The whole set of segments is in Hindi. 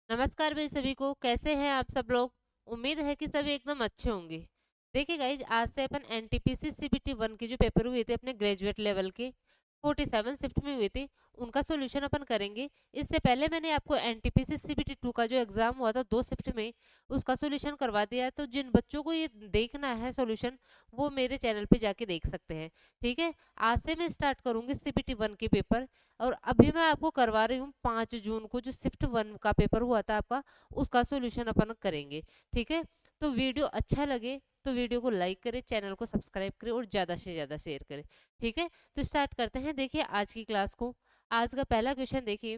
नमस्कार भाई सभी को, कैसे हैं आप सब लोग। उम्मीद है कि सभी एकदम अच्छे होंगे। देखिए गाइज, आज से अपन एनटीपीसी सीबीटी 1 के जो पेपर हुए थे अपने ग्रेजुएट लेवल के 47 शिफ्ट में हुए थे, उनका सॉल्यूशन अपन करेंगे। इससे पहले मैंने आपको एनटीपीसी सीबीटी 2 का जो एग्जाम हुआ था 2 शिफ्ट में, उसका सॉल्यूशन करवा दिया है। तो जिन बच्चों को ये देखना है सॉल्यूशन, वो मेरे चैनल पे जाके देख सकते हैं। ठीक है, आज से मैं स्टार्ट करूंगी सीबीटी 1 के पेपर। और अभी मैं आपको करवा रही हूँ 5 जून को जो शिफ्ट 1 का पेपर हुआ था आपका, उसका सॉल्यूशन अपन करेंगे। ठीक है, तो वीडियो अच्छा लगे तो वीडियो को लाइक करें, चैनल को सब्सक्राइब करें और ज़्यादा से ज़्यादा शेयर करें। ठीक है, तो स्टार्ट करते हैं। देखिए आज की क्लास को। आज का पहला क्वेश्चन देखिए।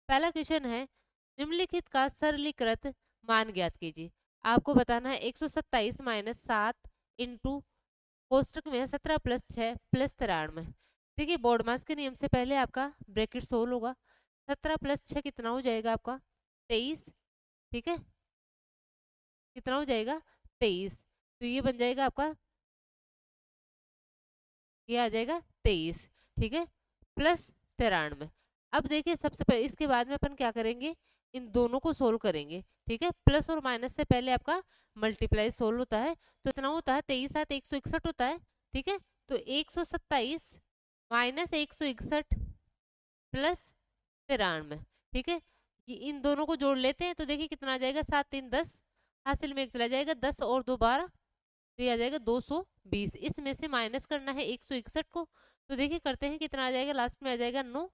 पहला क्वेश्चन है, निम्नलिखित का सरलीकृत मान ज्ञात कीजिए। आपको बताना है 127 माइनस 7 इंटू कोष्टक में 17 प्लस 6 प्लस 93। देखिए बोर्ड मास के नियम से पहले आपका ब्रैकेट 16 होगा। 17 प्लस 6 कितना हो जाएगा आपका 23। ठीक है, कितना हो जाएगा 23। तो ये बन जाएगा आपका, ये आ जाएगा 23। ठीक है, प्लस 93। अब देखिए सबसे पहले इसके बाद में अपन क्या करेंगे, इन दोनों को सोल्व करेंगे। ठीक है, प्लस और माइनस से पहले आपका मल्टीप्लाई सोल्व होता है। तो इतना होता है 23 7 161 होता है। ठीक है, तो 127 माइनस 161 प्लस 93। ठीक है, ये इन दोनों को जोड़ लेते हैं तो देखिए कितना आ जाएगा, 7 3 10, हासिल में एक चला जाएगा, 10 और 2 12, तो ये आ जाएगा 220। इसमें से माइनस करना है 161 को, तो देखिए करते हैं कितना आ जाएगा, लास्ट में आ जाएगा 9।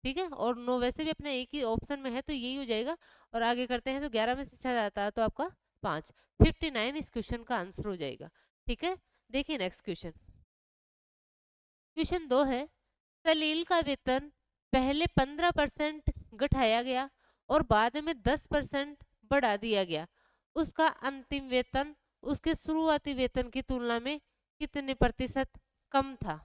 ठीक है, और 9 वैसे भी अपने एक ही ऑप्शन में है तो यही हो जाएगा। और आगे करते हैं तो 11 में से 6 जाता है तो आपका 5, 59 इस क्वेश्चन का आंसर हो जाएगा। ठीक है, देखिए नेक्स्ट क्वेश्चन। क्वेश्चन 2 है, सलील का वेतन पहले 15% घटाया गया और बाद में 10% बढ़ा दिया गया। उसका अंतिम वेतन उसके शुरुआती वेतन की तुलना में कितने प्रतिशत कम था।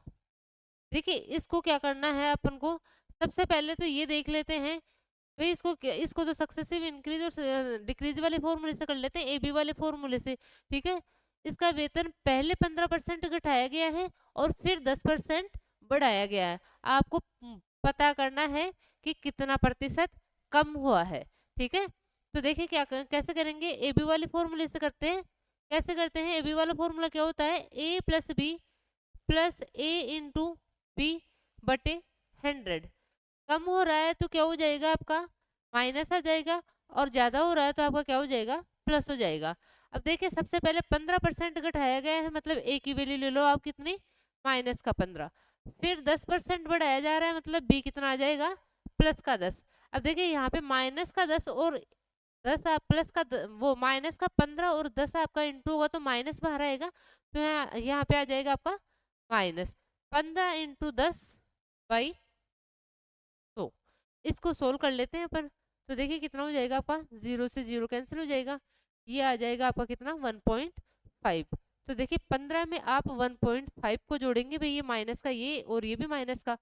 देखिए इसको क्या करना है अपन को, सबसे पहले तो ये देख लेते हैं भाई, इसको तो सक्सेसिव इंक्रीज और डिक्रीज वाले फॉर्मूले से कर लेते हैं, एबी वाले फॉर्मूले से। ठीक है, इसका वेतन पहले 15% घटाया गया है और फिर 10% बढ़ाया गया है। आपको पता करना है कि कितना प्रतिशत कम हुआ है। ठीक है, तो देखिए कैसे करेंगे, एबी वाले फॉर्मूले से करते हैं। कैसे करते हैं, एबी वाला फॉर्मूला क्या होता है, ए प्लस बी प्लस ए इंटू बी बटे 100। कम हो रहा है तो क्या हो जाएगा आपका, माइनस आ जाएगा, और ज्यादा हो रहा है तो आपका क्या हो जाएगा, प्लस हो जाएगा। अब देखिए सबसे पहले 15% घटाया गया है, मतलब ए की वैल्यू ले लो आप कितनी, -15। फिर 10% बढ़ाया जा रहा है, मतलब बी कितना आ जाएगा, +10। अब देखिए यहाँ पे -10 और 10 आप प्लस का वो -15 और 10 आपका इंटू होगा तो माइनस बाहर आएगा। तो यहाँ पे आ जाएगा आपका -15 इंटू 10/100। इसको सोल्व कर लेते हैं अपन। तो देखिए कितना हो जाएगा आपका, 0 से 0 कैंसिल हो जाएगा, ये आ जाएगा आपका कितना 1.5। तो देखिए 15 में आप 1.5 को जोड़ेंगे भाई, ये माइनस का ये और ये भी माइनस का,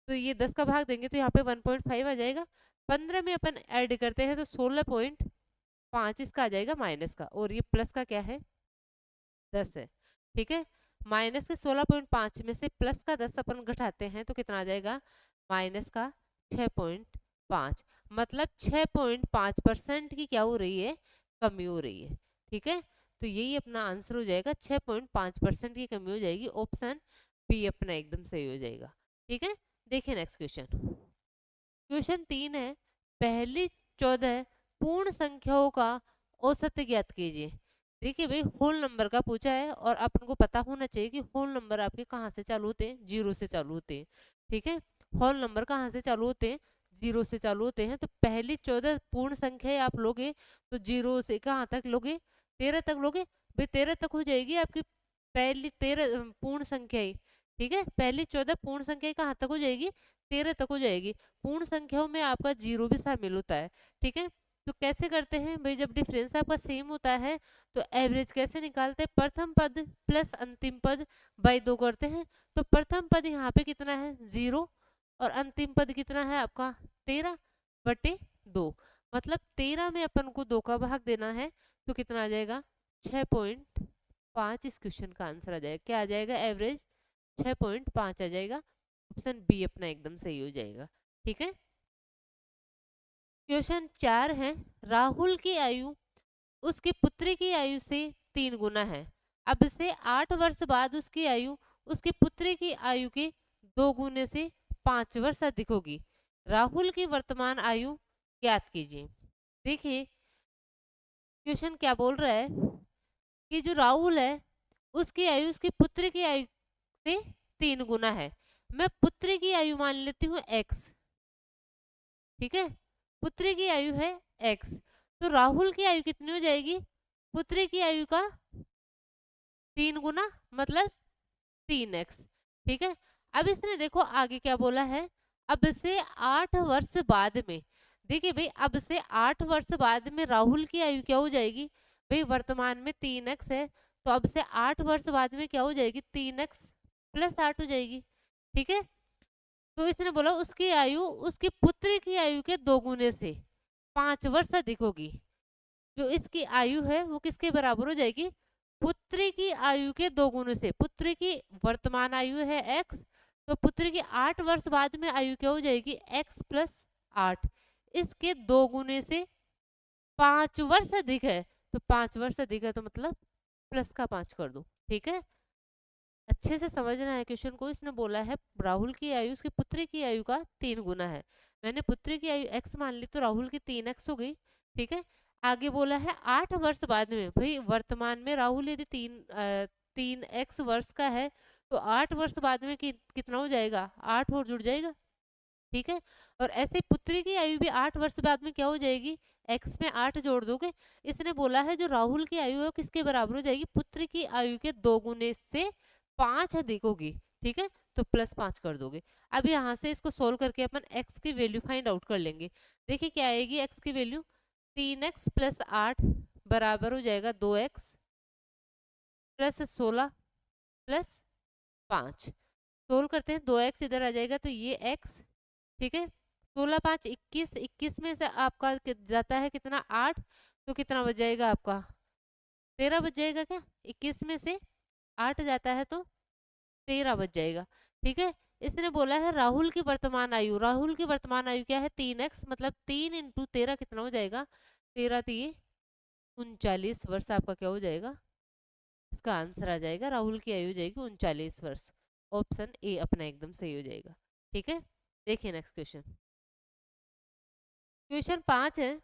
तो ये 10 का भाग देंगे तो यहाँ पे 1.5 आ जाएगा। 15 में अपन ऐड करते हैं तो 16.5 इसका आ जाएगा माइनस का, और ये प्लस का क्या है 10 है। ठीक है, माइनस के 16.5 में से प्लस का 10 अपन घटाते हैं तो कितना आ जाएगा, माइनस का 6.5। मतलब 6.5% की क्या हो रही है, कमी हो रही है। ठीक है, तो यही अपना आंसर हो जाएगा, 6.5% की कमी हो जाएगी। ऑप्शन बी अपना एकदम सही हो जाएगा। ठीक है, देखिए नेक्स्ट क्वेश्चन। क्वेश्चन 3 है, पहली 14 पूर्ण संख्याओं का औसत ज्ञात कीजिए। देखिए भाई होल नंबर का पूछा है और अपन को पता होना चाहिए कि होल नंबर आपके कहाँ से चालू होते हैं, जीरो से चालू होते हैं। ठीक है, होल नंबर कहाँ से चालू होते हैं, जीरो से चालू होते हैं। तो पहली 14 पूर्ण संख्या आप लोगे तो जीरो से कहाँ तक लोगे, 13 तक लोगे। भाई 13 तक हो जाएगी आपकी पहली 13 पूर्ण संख्या ही। ठीक है, पहली 14 पूर्ण संख्या कहाँ तक हो जाएगी, 13 तक हो जाएगी। पूर्ण संख्याओं में आपका जीरो भी शामिल होता है। ठीक है, तो कैसे करते हैं भाई, जब डिफरेंस आपका सेम होता है तो एवरेज कैसे निकालते हैं, प्रथम पद प्लस अंतिम पद बाई 2 करते हैं। तो प्रथम पद यहाँ पे कितना है 0, और अंतिम पद कितना है आपका 13/2। मतलब 13 में अपन को 2 का भाग देना है तो कितना आ जाएगा 6.5। इस क्वेश्चन का आंसर आ जाएगा, क्या आ जाएगा, एवरेज 6.5 आ जाएगा। ऑप्शन बी अपना एकदम सही हो जाएगा। ठीक है, क्वेश्चन 4 है, राहुल की आयु उसके पुत्री की आयु से 3 गुना है। अब से 8 वर्ष बाद उसकी आयु उसके पुत्री की आयु के 2 गुने से 5 वर्ष अधिक होगी। राहुल की वर्तमान आयु ज्ञात कीजिए। देखिए क्वेश्चन क्या बोल रहा है कि जो राहुल है उसकी आयु उसकी पुत्री की आयु से 3 गुना है। मैं पुत्री की आयु मान लेती हूँ x, ठीक है, पुत्री की आयु है x, तो राहुल की आयु कितनी हो जाएगी, पुत्री की आयु का 3 गुना मतलब 3x, ठीक है। अब इसने देखो आगे क्या बोला है, अब से 8 वर्ष बाद में, देखिए भाई अब से 8 वर्ष बाद में राहुल की आयु क्या हो जाएगी, भाई वर्तमान में 3x है, तो अब से 8 वर्ष बाद में क्या हो जाएगी, 3x प्लस 8 हो जाएगी, ठीक है। तो इसने बोला उसकी आयु उसकी पुत्री की आयु के 2 गुने से 5 वर्ष अधिक होगी। जो इसकी आयु है वो किसके बराबर हो जाएगी, पुत्री की आयु के 2 गुने से। पुत्री की वर्तमान आयु है x, तो पुत्री की 8 वर्ष बाद में आयु क्या हो जाएगी, x प्लस 8, इसके 2 गुने से 5 वर्ष अधिक है, तो 5 वर्ष अधिक है तो मतलब प्लस का 5 कर दो, ठीक है। अच्छे से समझना है क्वेश्चन को। इसने बोला है राहुल की आयु उसकी पुत्री की आयु का 3 गुना है, मैंने पुत्री की आयु x मान ली तो राहुल की 3x हो गई, ठीक है। आगे बोला है 8 वर्ष बाद में, भाई वर्तमान में राहुल यदि 3x वर्ष का है तो 8 वर्ष बाद में कितना हो जाएगा, 8 और जुड़ जाएगा, ठीक है। और ऐसे पुत्री की आयु भी 8 वर्ष बाद में क्या हो जाएगी, x में 8 जोड़ दोगे। इसने बोला है जो राहुल की आयु है किसके बराबर हो जाएगी, पुत्री की आयु के 2 गुने से 5 अधिक होगी, ठीक है, तो प्लस 5 कर दोगे। अब यहाँ से इसको सोल्व करके अपन x की वैल्यू फाइंड आउट कर लेंगे। देखिए क्या आएगी x की वैल्यू, 3x प्लस 8 बराबर हो जाएगा 2x प्लस 16 प्लस 5। सोल्व करते हैं, 2x इधर आ जाएगा तो ये x, ठीक है, 16 5 21, 21 में से आपका जाता है कितना 8, तो कितना बच जाएगा आपका 13 बच जाएगा क्या, 21 में से 8 जाता है तो 13 बच जाएगा, ठीक है। इसने बोला है राहुल की वर्तमान आयु, राहुल की वर्तमान आयु क्या है 3x, मतलब 3 इंटू 13 कितना हो जाएगा, 13 3 39 वर्ष आपका क्या हो जाएगा, इसका आंसर आ जाएगा राहुल की आयु हो जाएगी 39 वर्ष। ऑप्शन ए अपना एकदम सही हो जाएगा, ठीक है। देखिए नेक्स्ट क्वेश्चन, क्वेश्चन 5 है,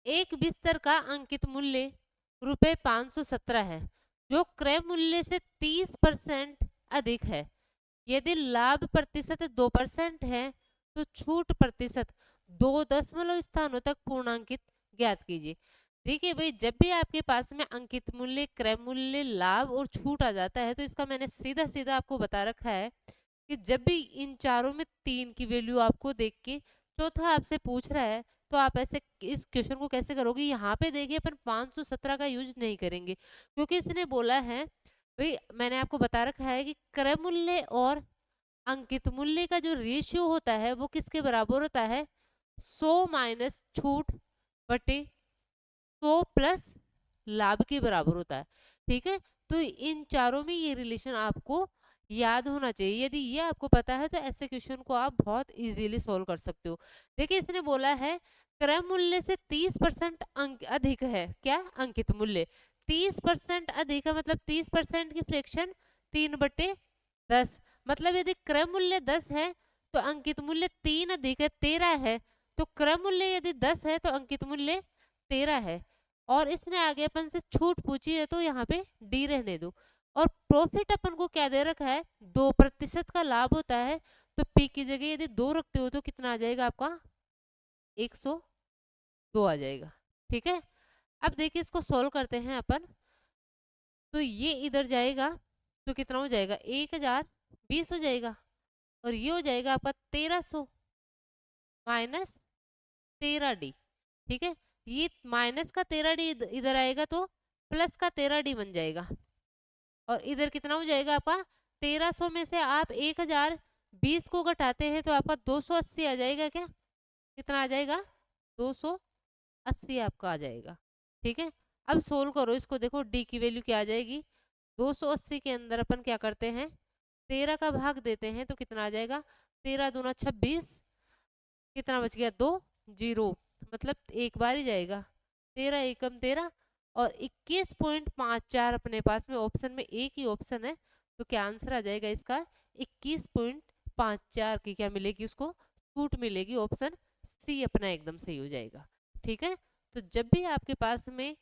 एक बिस्तर का अंकित मूल्य रुपए 517 है जो क्रय मूल्य से 30% अधिक है। यदि लाभ प्रतिशत 2% है तो छूट प्रतिशत 2 दशमलव स्थानों तक पूर्णांकित ज्ञात कीजिए। देखिए भाई जब भी आपके पास में अंकित मूल्य, क्रय मूल्य, लाभ और छूट आ जाता है तो इसका मैंने सीधा सीधा आपको बता रखा है कि जब भी इन चारों में 3 की वैल्यू आपको देख के चौथा आपसे पूछ रहा है तो आप ऐसे इस क्वेश्चन को कैसे करोगे। यहाँ पे देखिए अपन 517 का यूज नहीं करेंगे क्योंकि इसने बोला है, भाई मैंने आपको बता रखा है कि क्रय मूल्य और अंकित मूल्य का जो रेशियो होता है वो किसके बराबर होता है, 100 माइनस छूट बटे 100 प्लस लाभ के बराबर होता है, ठीक है। तो इन चारों में ये रिलेशन आपको याद होना चाहिए। यदि ये आपको पता है तो ऐसे क्वेश्चन को आप बहुत इजीली सॉल्व कर सकते हो। देखिए इसने बोला है क्रय मूल्य से 30% अंक अधिक है, क्या अंकित मूल्य 30% अधिक है, मतलब 30% की फ्रैक्शन 3/10, मतलब यदि क्रय मूल्य 10 है तो अंकित मूल्य 3 अधिक है 13 है, तो क्रय मूल्य यदि 10 है तो अंकित मूल्य 13 है। और इसने आगे अपन से छूट पूछी है तो यहाँ पे डी रहने दो। और प्रॉफिट अपन को क्या दे रखा है, 2% का लाभ होता है, तो पी की जगह यदि 2 रखते हो तो कितना आ जाएगा आपका 102 आ जाएगा, ठीक है। अब देखिए इसको सोल्व करते हैं अपन, तो ये इधर जाएगा तो कितना हो जाएगा 1020 हो जाएगा, और ये हो जाएगा आपका 1300 माइनस 13d, ठीक है। ये माइनस का 13d इधर आएगा तो प्लस का 13d बन जाएगा, और इधर कितना हो जाएगा आपका 1300 में से आप 1020 को घटाते हैं तो आपका 280 आ जाएगा, क्या कितना आ जाएगा 280 आपका आ जाएगा, ठीक है। अब सोल्व करो इसको, देखो डी की वैल्यू क्या आ जाएगी, 280 के अंदर अपन क्या करते हैं 13 का भाग देते हैं तो कितना आ जाएगा 13 दूना 26, कितना बच गया 2 जीरो, मतलब एक बार ही जाएगा, 13 एकम 13 और 21.54 अपने पास में ऑप्शन में एक ही ऑप्शन है, तो क्या आंसर आ जाएगा इसका 21.54 की क्या मिलेगी उसको छूट मिलेगी, ऑप्शन सी अपना एकदम सही हो जाएगा। ठीक है, तो जब भी आपके पास में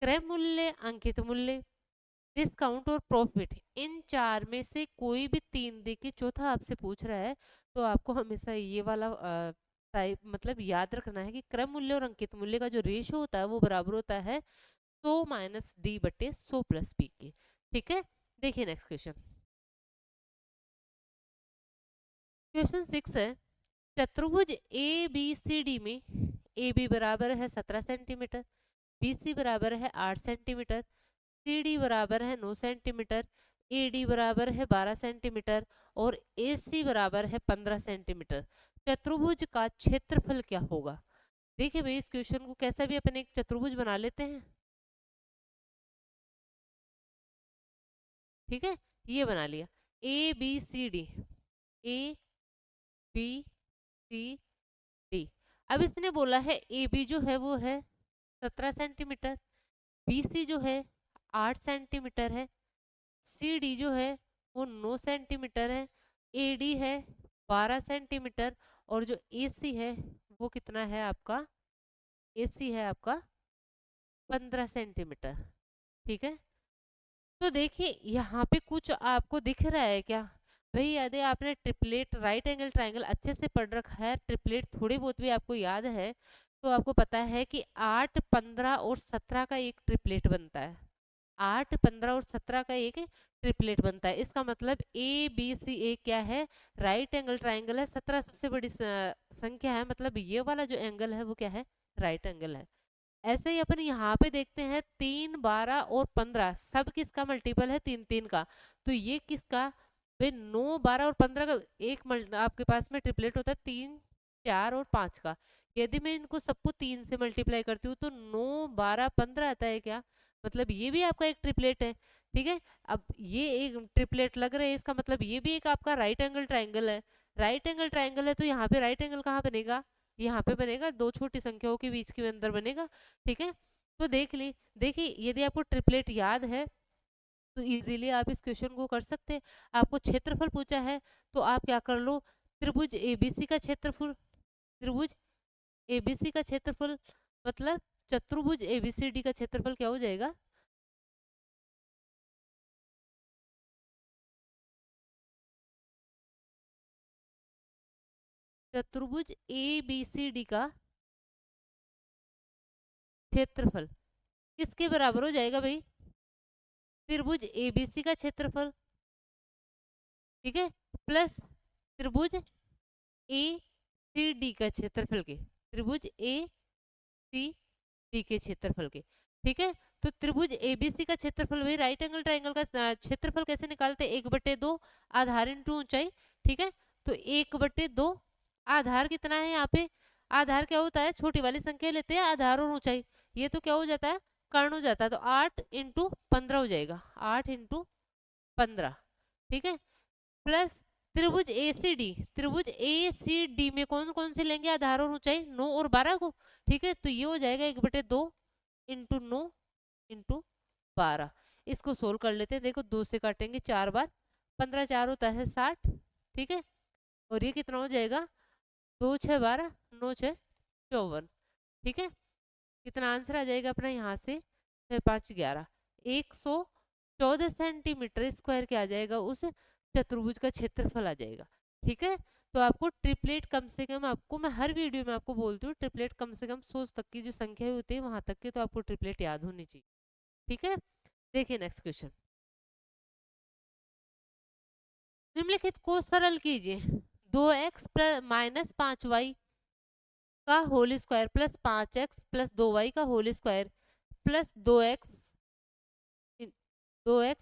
क्रय मूल्य, अंकित मूल्य, डिस्काउंट और प्रॉफिट, इन चार में से कोई भी तीन देखिए चौथा आपसे पूछ रहा है, तो आपको हमेशा ये वाला टाइप मतलब याद रखना है कि क्रय मूल्य और अंकित मूल्य का जो रेशियो होता है वो बराबर होता है 100 माइनस डी बटे 100 प्लस पी के। ठीक है, देखिए नेक्स्ट क्वेश्चन, क्वेश्चन 6 है, चतुर्भुज ए बी सी डी में ए बी बराबर है 17 सेंटीमीटर, बी सी बराबर है 8 सेंटीमीटर, सी डी बराबर है 9 सेंटीमीटर, ए डी बराबर है 12 सेंटीमीटर और ए सी बराबर है 15 सेंटीमीटर। चतुर्भुज का क्षेत्रफल क्या होगा? देखिए भाई, इस क्वेश्चन को कैसा भी अपन एक चतुर्भुज बना लेते हैं। ठीक है, ये बना लिया A B C D, A B C D. अब इसने बोला है ए बी जो है वो है 17 सेंटीमीटर, बी सी जो है 8 सेंटीमीटर है, सी डी जो है वो 9 सेंटीमीटर है, ए डी है 12 सेंटीमीटर और जो ए सी है वो कितना है आपका, ए सी है आपका 15 सेंटीमीटर। ठीक है, तो देखिए यहाँ पे कुछ आपको दिख रहा है क्या भाई? यदि आपने ट्रिपलेट राइट एंगल ट्रायंगल अच्छे से पढ़ रखा है, ट्रिपलेट थोड़ी बहुत भी आपको याद है, तो आपको पता है कि 8, 15 और 17 का एक ट्रिपलेट बनता है। 8, 15 और 17 का एक ट्रिपलेट बनता है। इसका मतलब ए बी सी ए क्या है, राइट एंगल ट्राइंगल है। 17 सबसे बड़ी संख्या है, मतलब ये वाला जो एंगल है वो क्या है, राइट एंगल है। ऐसे ही अपन यहाँ पे देखते हैं 3, 12 और 15 सब किसका मल्टीपल है, 3 3 का, तो ये किसका भाई 9, 12 और 15 का एक आपके पास में ट्रिपलेट होता है 3, 4 और 5 का। यदि मैं इनको सबको 3 से मल्टीप्लाई करती हूँ तो 9, 12, 15 आता है क्या, मतलब ये भी आपका एक ट्रिपलेट है। ठीक है, अब ये एक ट्रिपलेट लग रहा है, इसका मतलब ये भी एक आपका राइट एंगल ट्राइंगल है। राइट एंगल ट्राइंगल है तो यहाँ पे राइट एंगल कहाँ बनेगा, यहाँ पे बनेगा, दो छोटी संख्याओं के बीच के अंदर बनेगा। ठीक है, तो देखिए यदि आपको ट्रिपलेट याद है तो इजीली आप इस क्वेश्चन को कर सकते हैं। आपको क्षेत्रफल पूछा है तो आप क्या कर लो, त्रिभुज एबीसी का क्षेत्रफल, त्रिभुज एबीसी का क्षेत्रफल मतलब चतुर्भुज एबीसीडी का क्षेत्रफल क्या हो जाएगा, चतुर्भुज एबीसीडी का क्षेत्रफल किसके बराबर हो जाएगा भाई, त्रिभुज एबीसी का क्षेत्रफल। ठीक है, प्लस त्रिभुज ए सी डी का क्षेत्रफल के, त्रिभुज ए सी डी के क्षेत्रफल के। ठीक है, तो त्रिभुज एबीसी का क्षेत्रफल वही राइट एंगल ट्राइंगल का क्षेत्रफल कैसे निकालते हैं, 1/2 आधार इंटू ऊंचाई। ठीक है, तो 1/2 आधार कितना है यहाँ पे, आधार क्या होता है, छोटी वाली संख्या लेते हैं आधार और ऊंचाई, ये तो क्या हो जाता है, कर्ण हो जाता है, तो 8 इंटू 15 हो जाएगा, 8 इंटू 15। ठीक है, प्लस त्रिभुज एसीडी, त्रिभुज एसीडी में कौन कौन से लेंगे आधार और ऊंचाई, 9 और 12 को। ठीक है, तो ये हो जाएगा 1/2 इंटू 9 इंटू 12। इसको सोल्व कर लेते हैं, देखो 2 से काटेंगे 4 बार, 15 4 होता है 60। ठीक है, और ये कितना हो जाएगा, 2 6 12, 9 6 54। ठीक है, कितना आंसर आ जाएगा अपना यहाँ से, 6 5 11, 114 सेंटीमीटर स्क्वायर क्या आ जाएगा, उस चतुर्भुज का क्षेत्रफल आ जाएगा। ठीक है, तो आपको ट्रिपलेट कम से कम, आपको मैं हर वीडियो में आपको बोलती हूँ ट्रिपलेट कम से कम 100 तक की जो संख्या होती है वहां तक की तो आपको ट्रिपलेट याद होनी चाहिए। ठीक है, देखिए नेक्स्ट क्वेश्चन, निम्नलिखित को सरल कीजिए, 2x माइनस 5y का whole square plus 5x plus 2y का whole square plus 2x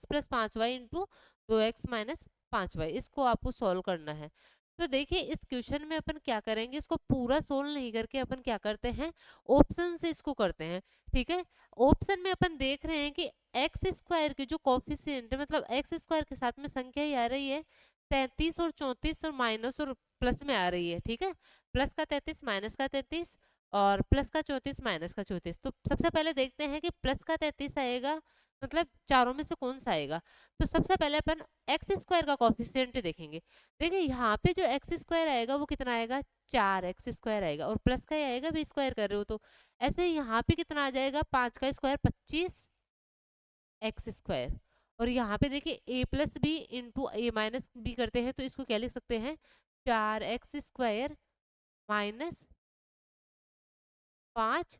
plus 5y into 2x minus 5y, इसको आपको सॉल्व करना है। तो देखिए इस क्वेश्चन में अपन क्या करेंगे, इसको पूरा सोल्व नहीं करके अपन क्या करते हैं, ऑप्शन से इसको करते हैं। ठीक है, ऑप्शन में अपन देख रहे हैं कि एक्स स्क्वायर की जो कोफिशिएंट है, मतलब एक्स स्क्वायर के साथ में संख्या ही आ रही है 33 और 34 और माइनस और प्लस में आ रही है, ठीक है। प्लस का 33 माइनस का 33 और प्लस का 34 माइनस का 34। तो सबसे पहले देखते हैं कि प्लस का 33 आएगा, मतलब चारों में से कौन सा आएगा। तो सबसे पहले अपन एक्स स्क्वायर का कॉफिशिएंट देखेंगे। देखिए यहाँ पे जो एक्स स्क्वायर आएगा वो कितना आएगा, 4x स्क्वायर आएगा, और प्लस का ही आएगा, भी स्क्वायर कर रहे हो तो। ऐसे यहाँ पे कितना आ जाएगा, 5 का स्क्वायर 25x स्क्वायर। और यहाँ पे देखिए a plus B into A minus B करते हैं तो इसको क्या लिख सकते हैं, 4x स्क्वायर माइनस 5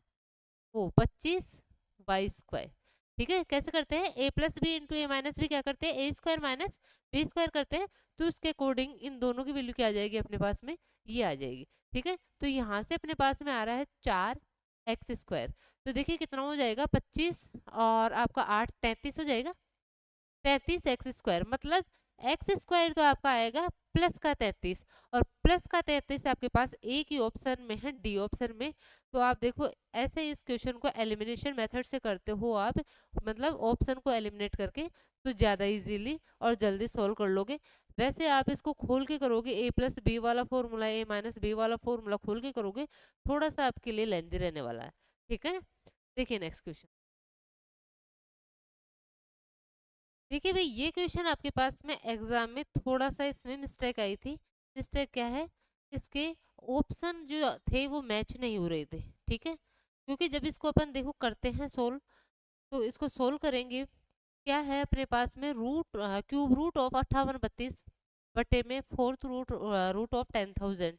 वो 25y स्क्वायर। ठीक है, कैसे करते हैं, a plus B into A minus B क्या करते हैं, A square minus B square करते हैं। तो उसके अकॉर्डिंग इन दोनों की वैल्यू क्या आ जाएगी अपने पास में, ये आ जाएगी। ठीक है, तो यहाँ से अपने पास में आ रहा है 4x स्क्वायर। तो देखिए कितना हो जाएगा, 25 और आपका 8 33 हो जाएगा, 33x स्क्वायर। मतलब एक्स स्क्वायर तो आपका आएगा प्लस का 33, और प्लस का 33 आपके पास एक ही ऑप्शन में है, डी ऑप्शन में। तो आप देखो ऐसे इस क्वेश्चन को एलिमिनेशन मेथड से करते हो आप, मतलब ऑप्शन को एलिमिनेट करके, तो ज़्यादा इजीली और जल्दी सॉल्व कर लोगे। वैसे आप इसको खोल के करोगे, ए प्लस बी वाला फॉर्मूला, ए माइनस बी वाला फॉर्मूला खोल के करोगे, थोड़ा सा आपके लिए लेंदी रहने वाला है। ठीक है, देखिए नेक्स्ट क्वेश्चन। देखिए भाई ये क्वेश्चन आपके पास में एग्जाम में थोड़ा सा इसमें मिस्टेक आई थी। मिस्टेक क्या है, इसके ऑप्शन जो थे वो मैच नहीं हो रहे थे। ठीक है, क्योंकि जब इसको अपन देखो करते हैं सोल्व, तो इसको सोल्व करेंगे, क्या है अपने पास में, रूट क्यूब रूट ऑफ 5832 बटे में fourth root root of 10,000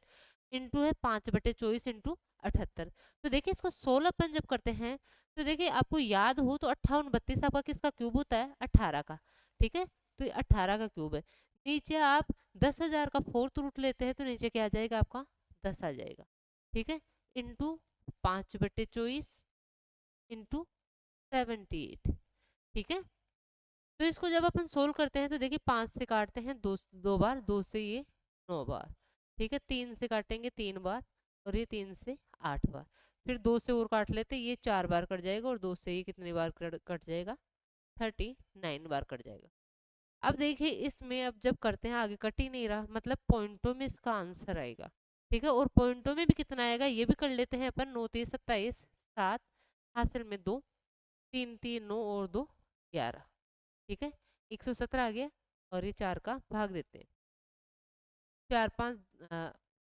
into है 5/24 इंटू 78। तो देखिए इसको 16 अपन जब करते हैं, तो देखिए आपको याद हो तो 5832 आपका किसका क्यूब होता है, 18 का। ठीक है, तो ये 18 का क्यूब है। नीचे आप 10,000 का फोर्थ रूट लेते हैं तो नीचे क्या आ जाएगा आपका, 10 आ जाएगा। ठीक है, इंटू 5/24 इंटू 78। ठीक है, तो इसको जब अपन सोल्व करते हैं तो देखिए 5 से काटते हैं दो बार, 2 से ये 9 बार। ठीक है, 3 से काटेंगे 3 बार, और ये 3 से 8 बार। फिर 2 से और काट लेते, ये 4 बार कट जाएगा, और 2 से ये कितनी बार कट जाएगा, 39 बार कट जाएगा। अब देखिए इसमें अब जब करते हैं आगे कट ही नहीं रहा, मतलब पॉइंटों में इसका आंसर आएगा। ठीक है, और पॉइंटों में भी कितना आएगा ये भी कर लेते हैं अपन, 9 3 27 7 हासिल में 2 3 3 9 और 2 11। ठीक है, 117 आ गया, और ये 4 का भाग देते हैं, 4 5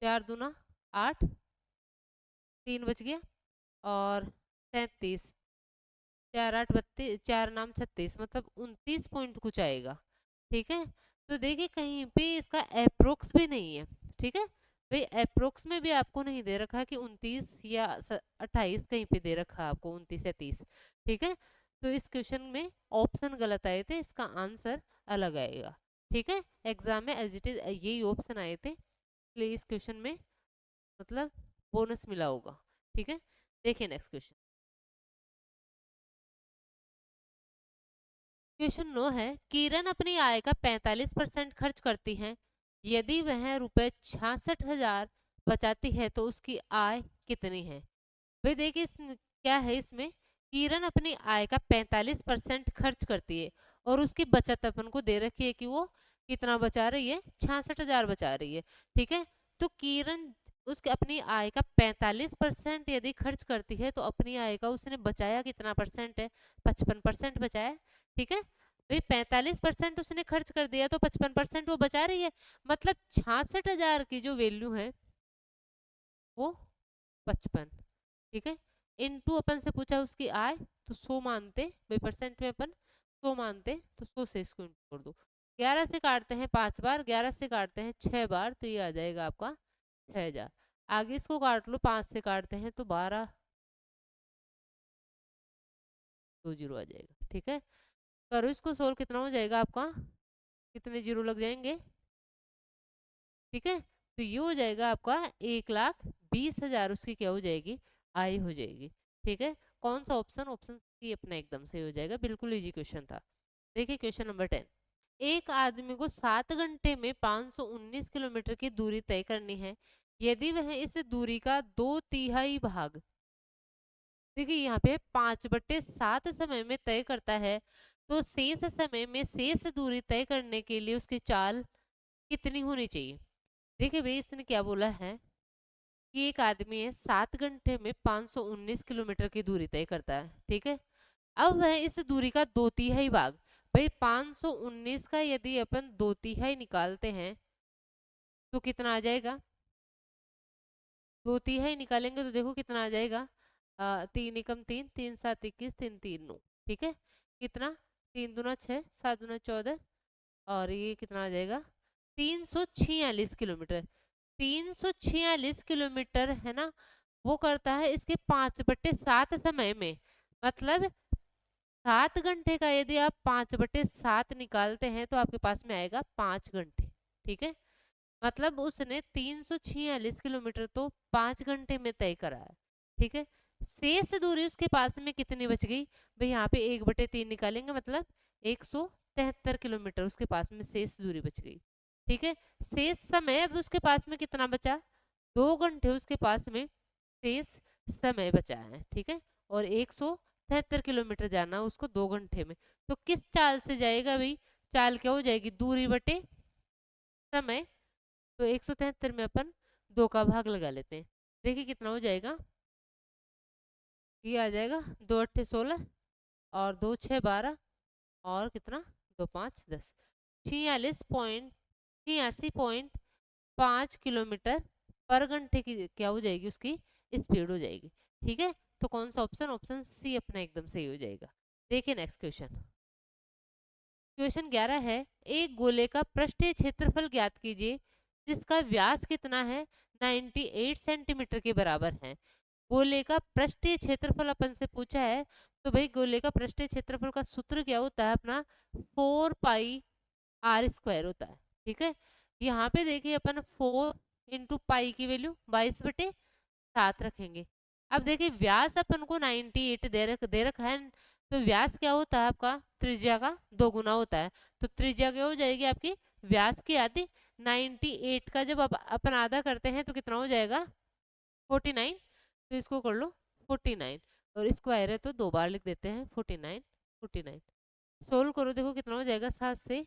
4 दूना 8, 3 बच गया, और 33, 4 8 32, 4 नाम 36, मतलब 29 पॉइंट कुछ आएगा। ठीक है, तो देखिए कहीं पे इसका अप्रोक्स भी नहीं है। ठीक है भाई, अप्रोक्स में भी आपको नहीं दे रखा कि 29 या 28, कहीं पे दे रखा आपको 29 या 30। ठीक है, तो इस क्वेश्चन में ऑप्शन गलत आए थे, इसका आंसर अलग आएगा। ठीक है, एग्जाम में एज इट इज यही ऑप्शन आए थे, इसलिए इस क्वेश्चन में मतलब बोनस मिला होगा। ठीक है, देखिए नेक्स्ट क्वेश्चन। क्वेश्चन 9 है, किरण अपनी आय का 45% खर्च करती है, यदि वह रुपए 66,000 बचाती है तो उसकी आय कितनी है। भाई देखिए क्या है इसमें, किरण अपनी आय का 45% खर्च करती है, और उसकी बचत अपन को दे रखी है कि वो कितना बचा रही है, 66,000 बचा रही है। ठीक है, तो किरण उसके अपनी आय का 45% यदि खर्च करती है, तो अपनी आय का उसने बचाया कितना परसेंट है, 55% बचाया। ठीक है भाई, 45% उसने खर्च कर दिया तो 55% वो बचा रही है, मतलब 66,000 की जो वैल्यू है वो 55। ठीक है, इनटू अपन से पूछा उसकी आय, तो 100 मानते भाई, परसेंट में अपन 100 मानते, तो 100 से इसको इंटू कर दो। 11 से काटते हैं 5 बार, 11 से काटते हैं 6 बार, तो ये आ जाएगा आपका 6,000। आगे इसको काट लो, 5 से काटते हैं तो 12 2 जीरो आ जाएगा। ठीक है, करो इसको सोल्व, कितना हो जाएगा आपका, कितने जीरो लग जाएंगे। ठीक है, तो ये हो जाएगा आपका 1,20,000 उसकी क्या हो जाएगी, आय हो जाएगी। ठीक है, कौन सा ऑप्शन, ऑप्शन सी अपना एकदम से हो जाएगा, बिल्कुल इजी क्वेश्चन था। देखिए क्वेश्चन नंबर 10, एक आदमी को 7 घंटे में 519 किलोमीटर की दूरी तय करनी है, यदि वह इस दूरी का 2/3 भाग, देखिए यहाँ पे 5/7 समय में तय करता है, तो शेष समय में शेष दूरी तय करने के लिए उसकी चाल कितनी होनी चाहिए। देखिए भाई इसने क्या बोला है कि एक आदमी है 7 घंटे में 519 किलोमीटर की दूरी तय करता है, ठीक है। अब वह इस दूरी का 2/3 भाग, भाई 519 का यदि अपन 2/3 निकालते हैं तो कितना आ जाएगा, 2/3 निकालेंगे तो देखो कितना आ जाएगा, 3 एकम 3, 3 7 21, 3 3 9, ठीक है। कितना, 3 दूना 6, 7 दूना 14, और ये कितना आ जाएगा, 346 किलोमीटर। 346 किलोमीटर है ना, वो करता है इसके 5/7 समय में। मतलब 7 घंटे का यदि आप 5/7 निकालते हैं तो आपके पास में आएगा 5 घंटे, ठीक है। मतलब उसने 346 किलोमीटर तो 5 घंटे में तय करा है, ठीक है। शेष दूरी उसके पास में कितनी बच गई, भाई यहाँ पे 1/3 निकालेंगे, मतलब 173 किलोमीटर उसके पास में शेष दूरी बच गई, ठीक है। शेष समय अब उसके पास में कितना बचा, 2 घंटे उसके पास में शेष समय बचा है, ठीक है। और 173 किलोमीटर जाना उसको 2 घंटे में, तो किस चाल से जाएगा भाई, चाल क्या हो जाएगी, दूरी बटे समय। तो 173 में अपन 2 का भाग लगा लेते हैं, देखिए कितना हो जाएगा, ये आ जाएगा 2 8 16, और 2 6 12, और कितना, 2 5 10, 86.5 किलोमीटर पर घंटे की क्या हो जाएगी, उसकी स्पीड हो जाएगी, ठीक है। तो कौन सा ऑप्शन, ऑप्शन सी अपना एकदम सही हो जाएगा। देखिए नेक्स्ट क्वेश्चन, क्वेश्चन 11 है, एक गोले का पृष्ठीय क्षेत्रफल ज्ञात कीजिए जिसका व्यास कितना है, 98 सेंटीमीटर के बराबर है। गोले का पृष्ठीय क्षेत्रफल अपन से पूछा है, तो भाई गोले का पृष्ठीय क्षेत्रफल का सूत्र क्या होता है अपना, 4 पाई r² होता है, ठीक है। यहाँ पे देखिए अपन 4 × पाई की वैल्यू 22/7 रखेंगे। अब देखिए व्यास अपन को 98 दे रखा है, तो व्यास क्या होता है आपका, त्रिज्या का 2 गुना होता है। तो त्रिज्या क्या हो जाएगी आपकी, व्यास की आधी। 98 का जब अपन आधा करते हैं तो कितना हो जाएगा, 49। तो इसको कर लो 49, और स्क्वायर है तो 2 बार लिख देते हैं, 49 49। सोल्व करो, देखो कितना हो जाएगा, 7 से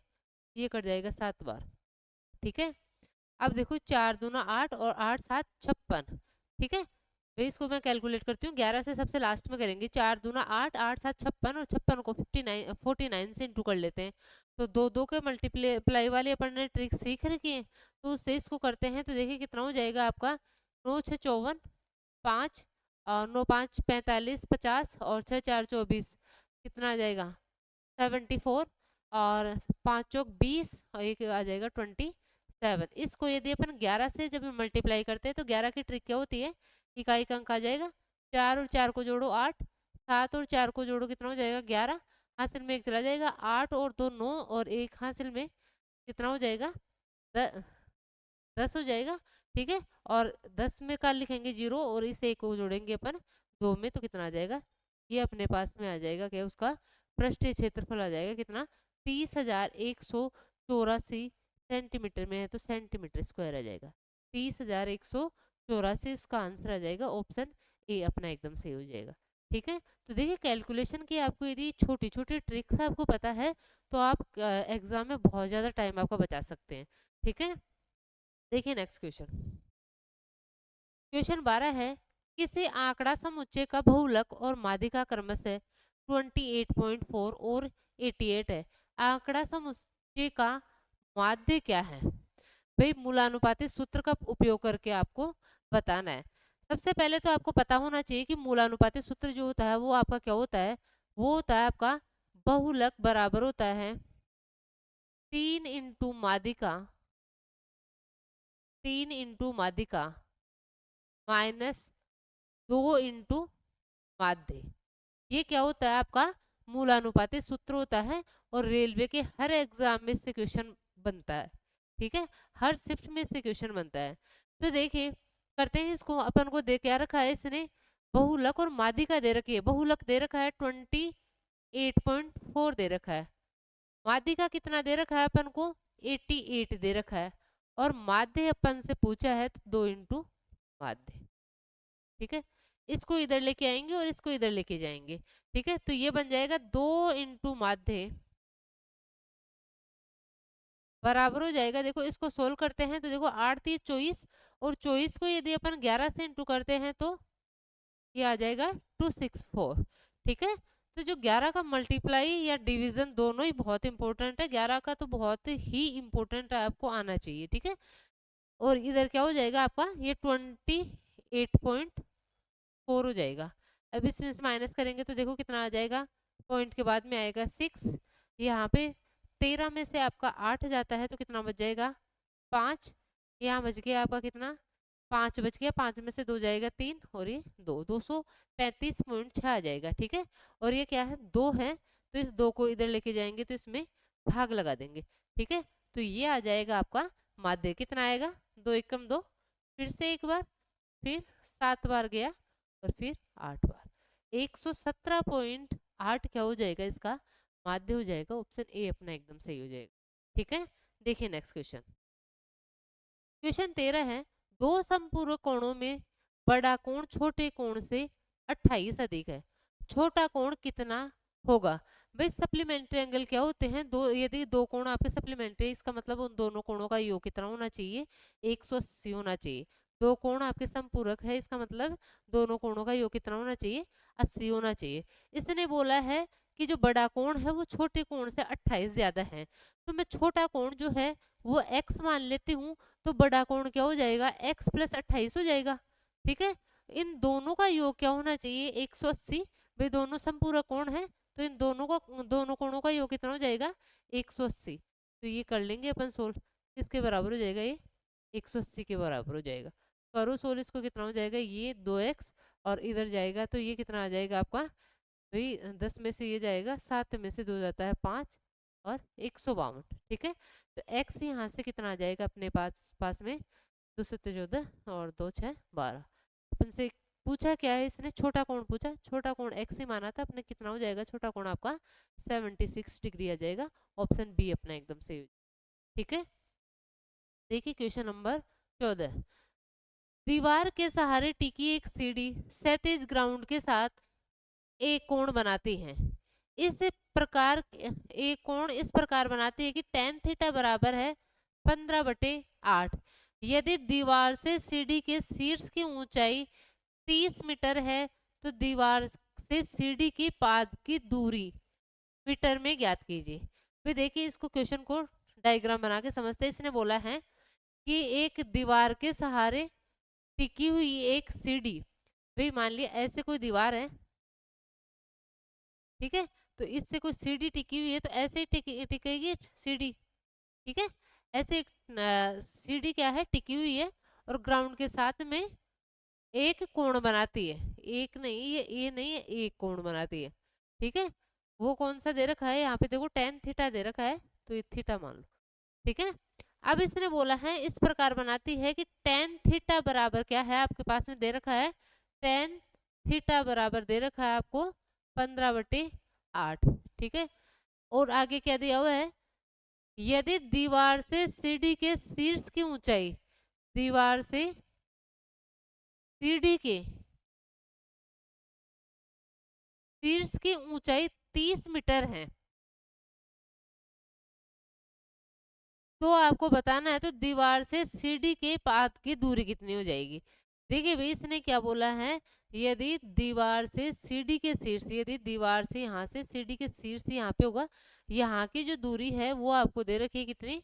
ये कट जाएगा 7 बार, ठीक है। अब देखो 4 दूना 8, और 8 7 56, ठीक है। तो इसको मैं कैलकुलेट करती हूँ, 11 से सबसे लास्ट में करेंगे, 4 दूना 8, 8 7 56, और 56 को 49 से इंटू कर लेते हैं। तो 2 2 के मल्टीप्लाई वाली अपन ने ट्रिक सीख रखी है, तो उससे इसको करते हैं, तो देखिए कितना हो जाएगा आपका, 9 6 54, 5, और 9 5 45 50, और 6 4 24, कितना आ जाएगा, 74, और 5 चौक 20, और एक आ जाएगा 27। इसको यदि अपन 11 से जब मल्टीप्लाई करते हैं तो 11 की ट्रिक क्या होती है, इकाई का अंक आ जाएगा, 4 और 4 को जोड़ो 8, 7 और 4 को जोड़ो कितना हो जाएगा 11, हासिल में एक चला जाएगा, 8 और 2 9, और एक हासिल में कितना हो जाएगा, 10 हो जाएगा, ठीक है। और 10 में का लिखेंगे 0, और इस एक को जोड़ेंगे अपन 2 में, तो कितना आ जाएगा, ये अपने पास में आ जाएगा क्या, उसका पृष्ठीय क्षेत्रफल आ जाएगा कितना, 30,184 सेंटीमीटर में है तो सेंटीमीटर स्क्वायर आ जाएगा, 30,184, इसका आंसर आ जाएगा ऑप्शन ए अपना एकदम सही हो जाएगा, ठीक है। तो देखिए कैलकुलेशन की आपको यदि छोटी छोटी ट्रिक्स आपको पता है तो आप एग्जाम में बहुत ज़्यादा टाइम आपका बचा सकते हैं, ठीक है। देखिए नेक्स्ट क्वेश्चन, क्वेश्चन 12 है, किसी आंकड़ा समुच्चय का बहुलक और माध्यिका क्रमशः 28.4 और 88 है। आंकड़ा समुच्चय का माध्य क्या है, भाई मूलानुपाती सूत्र का उपयोग करके आपको बताना है। सबसे पहले तो आपको पता होना चाहिए कि मूलानुपाती सूत्र जो होता है वो आपका क्या होता है, वो होता है आपका बहुलक बराबर होता है 3 × माध्यिका, 3 × माध्यिका -2 × माध्य। ये क्या होता है आपका मूलानुपाती सूत्र होता है, और रेलवे के हर एग्जाम में इससे क्वेश्चन बनता है, ठीक है। हर शिफ्ट में इससे क्वेश्चन बनता है। तो देखिए करते हैं इसको, अपन को दे क्या रखा है इसने, बहुलक और माध्यिका दे रखी है। बहुलक दे रखा है 28.4 दे रखा है, माध्यिका कितना दे रखा है अपन को, 88 दे रखा है, और माध्य अपन से पूछा है तो 2 × माध्य, ठीक है। इसको इधर लेके आएंगे और इसको इधर लेके जाएंगे, ठीक है। तो ये बन जाएगा 2 × माध्य बराबर हो जाएगा। देखो इसको सोल्व करते हैं तो देखो 8 3 24, और 24 को यदि अपन 11 से इंटू करते हैं तो ये आ जाएगा 264। ठीक है, तो जो 11 का मल्टीप्लाई या डिवीजन दोनों ही बहुत इंपॉर्टेंट है। 11 का तो बहुत ही इंपॉर्टेंट है, आपको आना चाहिए। ठीक है, और इधर क्या हो जाएगा आपका, ये 28.4 हो जाएगा। अब इसमें से माइनस करेंगे तो देखो कितना आ जाएगा, पॉइंट के बाद में आएगा 6। यहाँ पे 13 में से आपका 8 जाता है तो कितना बच जाएगा, 5। यहाँ बच गया आपका कितना, 5 बच गया, 5 में से 2 जाएगा 3, और ये 235.6 आ जाएगा। ठीक है, और ये क्या है, 2 है, तो इस 2 को इधर लेके जाएंगे तो इसमें भाग लगा देंगे। ठीक है, तो ये आ जाएगा आपका माध्य। कितना आएगा, 2 एकम 2, फिर से एक बार, फिर 7 बार गया, और फिर 8 बार। 117.8 क्या हो जाएगा, इसका माध्य हो जाएगा। ऑप्शन ए अपना एकदम सही हो जाएगा। ठीक है, देखिए नेक्स्ट क्वेश्चन। क्वेश्चन 13 है, दो समपूरक कोणों में बड़ा कोण छोटे कोण से 28 अधिक है, छोटा कोण कितना होगा। भाई सप्लीमेंट्री एंगल क्या होते हैं, दो, यदि दो कोण आपके सप्लीमेंट्री, इसका मतलब उन दोनों कोणों का योग कितना होना चाहिए, 180 होना चाहिए। दो कोण आपके संपूरक है, इसका मतलब दोनों कोणों का योग कितना होना चाहिए, 80 होना चाहिए। इसने बोला है कि जो बड़ा कोण है वो छोटे कोण से 28 ज्यादा है, तो मैं छोटा कोण जो है वो x मान लेती हूँ, तो बड़ा कोण क्या हो जाएगा, x प्लस 28 हो जाएगा। ठीक है, इन दोनों का योग क्या होना चाहिए, 180। भाई दोनों समपूरक कोण है, तो इन दोनों कोणों का योग कितना हो जाएगा, 180। तो ये कर लेंगे अपन सोल्व, किसके बराबर हो जाएगा, ये 180 के बराबर हो जाएगा। करो सोल्व, इसको कितना हो जाएगा, ये 2x, और इधर जाएगा तो ये कितना आ जाएगा आपका, भाई 10 में से ये जाएगा, 7 में से 2 जाता है 5, और 152। ठीक है, तो x यहाँ से कितना आ जाएगा अपने पास में, 214, और 2 6 12। अपन से पूछा क्या है इसने, छोटा कोण पूछा, छोटा कोण x ही माना था अपने, कितना हो जाएगा छोटा कोण आपका, 76 डिग्री आ जाएगा। ऑप्शन बी अपना एकदम सही। ठीक है, देखिए क्वेश्चन नंबर 14। दीवार के सहारे टिकी एक सीढ़ी क्षैतिज ग्राउंड के साथ एक कोण बनाती है। इस प्रकार एक कोण इस प्रकार बनाती है कि tan थीटा बराबर है 15/8। यदि दीवार से सीढ़ी के शीर्ष की ऊंचाई 30 मीटर है, तो दीवार से सीढ़ी की पाद की दूरी मीटर में ज्ञात कीजिए। फिर देखिए इसको क्वेश्चन को डायग्राम बना के समझते हैं। इसने बोला है कि एक दीवार के सहारे टिकी हुई एक सीढ़ी, भाई मान लिया ऐसे कोई दीवार है, ठीक है, तो इससे कोई सीढ़ी टिकी हुई है, तो ऐसे ही टिकेगी सीढ़ी। ठीक है, ऐसे सीढ़ी क्या है, टिकी हुई है, और ग्राउंड के साथ में एक कोण बनाती है, एक नहीं, ये नहीं है, एक कोण बनाती है। ठीक है, वो कौन सा दे रखा है, यहाँ पे देखो tan थीटा दे रखा है, तो ये थीटा मान लो। ठीक है, अब इसने बोला है इस प्रकार बनाती है कि tan थीटा बराबर क्या है, आपके पास में दे रखा है, tan थीटा बराबर दे रखा है आपको 15/8। ठीक है, और आगे क्या दिया हुआ है, यदि दीवार से सीढ़ी के शीर्ष की ऊंचाई, दीवार से सीढ़ी के शीर्ष की ऊंचाई 30 मीटर है, तो आपको बताना है तो दीवार से सीढ़ी के पाद की दूरी कितनी हो जाएगी। देखिए भाई इसने क्या बोला है, यदि दीवार से सीढ़ी के शीर्ष, यदि दीवार से यहाँ से सीढ़ी के शीर्ष यहाँ पे होगा, यहाँ की जो दूरी है वो आपको दे रखी है कितनी,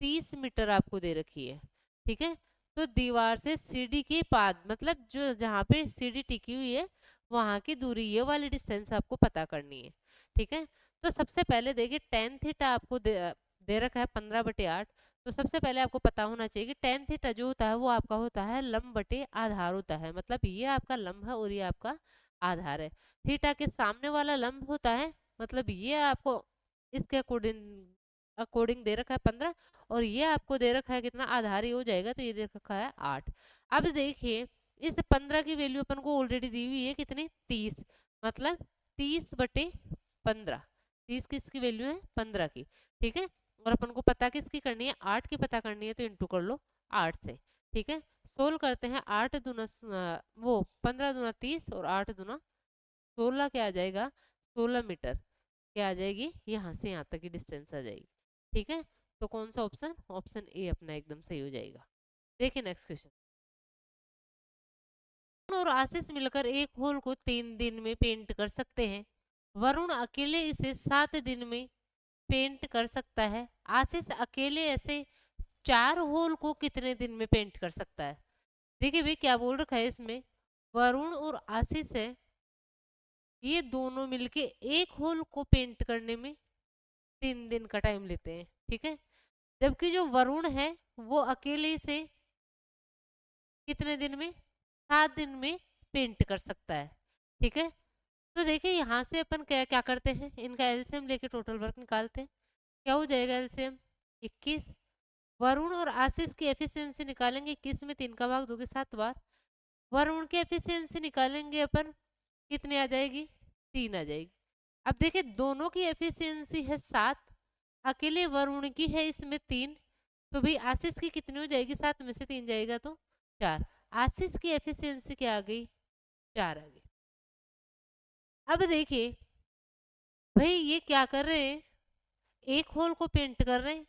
30 मीटर आपको दे रखी है। ठीक है, तो दीवार से सीढ़ी के पाद मतलब जो जहाँ पे सीढ़ी टिकी हुई है वहां की दूरी, ये वाली डिस्टेंस आपको पता करनी है। ठीक है, तो सबसे पहले देखिए tan थीटा आपको दे रखा है 15/8। तो सबसे पहले आपको पता होना चाहिए कि tan थीटा जो होता है वो आपका होता है लंब बटे आधार होता है, मतलब ये आपका लंब है और ये आपका आधार है। थीटा के सामने वाला लंब होता है, मतलब ये आपको इसके अकॉर्डिंग अकॉर्डिंग दे रखा है 15, और ये आपको दे रखा है कितना, आधार ही हो जाएगा, तो ये दे रखा है 8। अब देखिए इस 15 की वैल्यू अपन को ऑलरेडी दी हुई है कितनी, 30, मतलब 30/15। 30 किसकी वैल्यू है, 15 की। ठीक है, और अपन को पता किसकी करनी है, 8 की पता करनी है, तो इंटू कर लो 8 से। ठीक है, सोल्व करते हैं, 8 दूना वो 15 दूना 30, और 8 दूना 16 क्या आ जाएगा, 16 मीटर क्या आ जाएगी, यहाँ से यहाँ तक की डिस्टेंस आ जाएगी। ठीक है, तो कौन सा ऑप्शन, ऑप्शन ए अपना एकदम सही हो जाएगा। देखिए नेक्स्ट क्वेश्चन, और आशीष मिलकर एक होल को 3 दिन में पेंट कर सकते हैं। वरुण अकेले इसे 7 दिन में पेंट कर सकता है। आशीष अकेले ऐसे 4 होल को कितने दिन में पेंट कर सकता है? देखिए भाई क्या बोल रखा है इसमें, वरुण और आशीष है, ये दोनों मिलके एक होल को पेंट करने में 3 दिन का टाइम लेते हैं, ठीक है। जबकि जो वरुण है वो अकेले से कितने दिन में, 7 दिन में पेंट कर सकता है, ठीक है। तो देखिए यहाँ से अपन क्या क्या करते हैं, इनका एलसीएम लेके टोटल वर्क निकालते हैं। क्या हो जाएगा एलसीएम, 21। वरुण और आशीष की एफिशिएंसी निकालेंगे, 21 में 3 का भाग दोगे 7 बार। वरुण की एफिशिएंसी निकालेंगे अपन, कितनी आ जाएगी, 3 आ जाएगी। अब देखिए दोनों की एफिशिएंसी है 7, अकेले वरुण की है इसमें 3, तो भाई आशीष की कितनी हो जाएगी, 7 में से 3 जाएगा तो 4। आशीष की एफिशिएंसी क्या आ गई, 4 आ गई। अब देखिए भाई ये क्या कर रहे हैं, एक होल को पेंट कर रहे हैं,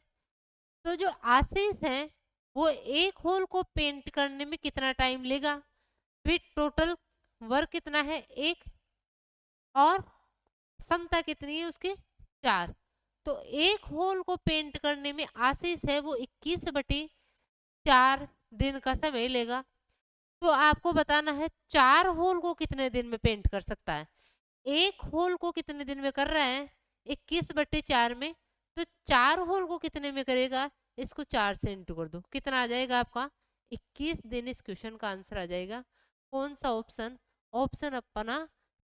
तो जो आशीष है वो एक होल को पेंट करने में कितना टाइम लेगा, फिर टोटल वर्क कितना है 1, और क्षमता कितनी है उसकी 4, तो एक होल को पेंट करने में आशीष है वो 21/4 दिन का समय लेगा। तो आपको बताना है 4 होल को कितने दिन में पेंट कर सकता है। एक होल को कितने दिन में कर रहा है, 21/4 में, तो 4 होल को कितने में करेगा, इसको 4 से इंटू कर दो, कितना आ जाएगा आपका 21 दिन। इस क्वेश्चन का आंसर आ जाएगा कौन सा ऑप्शन, ऑप्शन अपना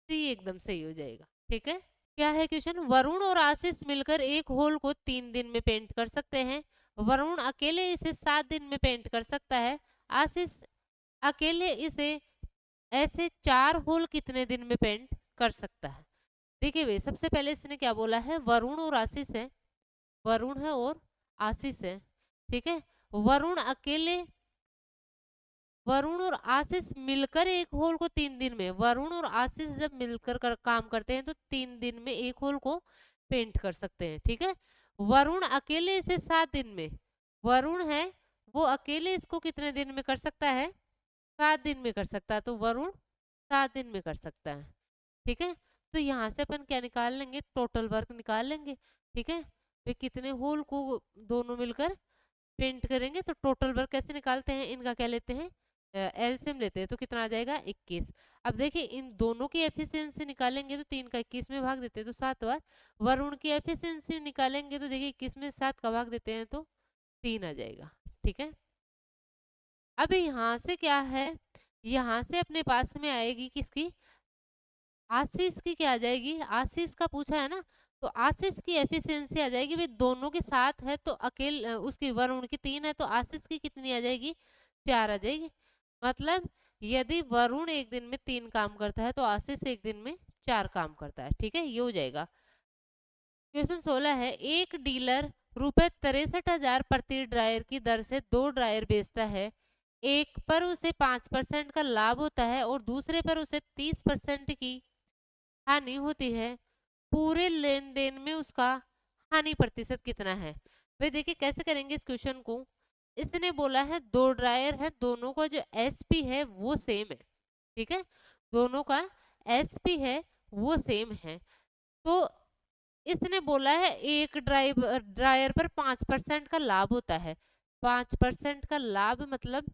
सी एकदम सही हो जाएगा, ठीक है। क्या है क्वेश्चन, वरुण और आशीष मिलकर एक होल को 3 दिन में पेंट कर सकते हैं। वरुण अकेले इसे 7 दिन में पेंट कर सकता है। आशीष अकेले इसे ऐसे 4 होल कितने दिन में पेंट कर सकता है। देखिए भाई सबसे पहले इसने क्या बोला है, वरुण और आशीष है, वरुण है और आशीष है, ठीक है। वरुण और आशीष मिलकर एक होल को 3 दिन में, वरुण और आशीष जब मिलकर काम करते हैं तो 3 दिन में एक होल को पेंट कर सकते हैं, ठीक है। वरुण अकेले इसे 7 दिन में, वरुण है वो अकेले इसको कितने दिन में कर सकता है, 7 दिन में कर सकता है, तो वरुण 7 दिन में कर सकता है, ठीक है। तो यहाँ से अपन क्या निकाल लेंगे, टोटल वर्क निकाल लेंगे, ठीक है। तो कितने होल को दोनों मिलकर पेंट करेंगे, तो टोटल वर्क कैसे निकालते हैं, इनका क्या लेते हैं, एलसीएम लेते हैं, तो कितना आ जाएगा 21। अब देखिए इन दोनों की एफिशिएंसी निकालेंगे तो 3 का 21 में भाग देते हैं तो 7 बार। वरुण की एफिशिएंसी निकालेंगे तो देखिए 21 में 7 का भाग देते हैं तो 3 आ जाएगा, ठीक है। अब यहाँ से क्या है, यहाँ से अपने पास में आएगी किसकी, आशीष की क्या आ जाएगी, आशीष का पूछा है ना, तो आशीष की एफिशिएंसी आ जाएगी भाई, दोनों के साथ है तो अकेले उसकी वरुण की 3 है तो आशीष की कितनी आ जाएगी, 4 आ जाएगी। मतलब यदि वरुण एक दिन में 3 काम करता है तो आशीष एक दिन में 4 काम करता है, ठीक है, ये हो जाएगा। क्वेश्चन 16 है, एक डीलर ₹63,000 प्रति ड्रायर की दर से 2 ड्रायर बेचता है। एक पर उसे 5% का लाभ होता है और दूसरे पर उसे 30% की हानि होती है। पूरे लेन देन में उसका हानि प्रतिशत कितना है। भाई देखिए कैसे करेंगे इस क्वेश्चन को, इसने बोला है 2 ड्रायर है, दोनों का जो एसपी है वो सेम है, ठीक है, दोनों का एसपी है वो सेम है। तो इसने बोला है एक ड्रायर पर 5% का लाभ होता है। 5% का लाभ मतलब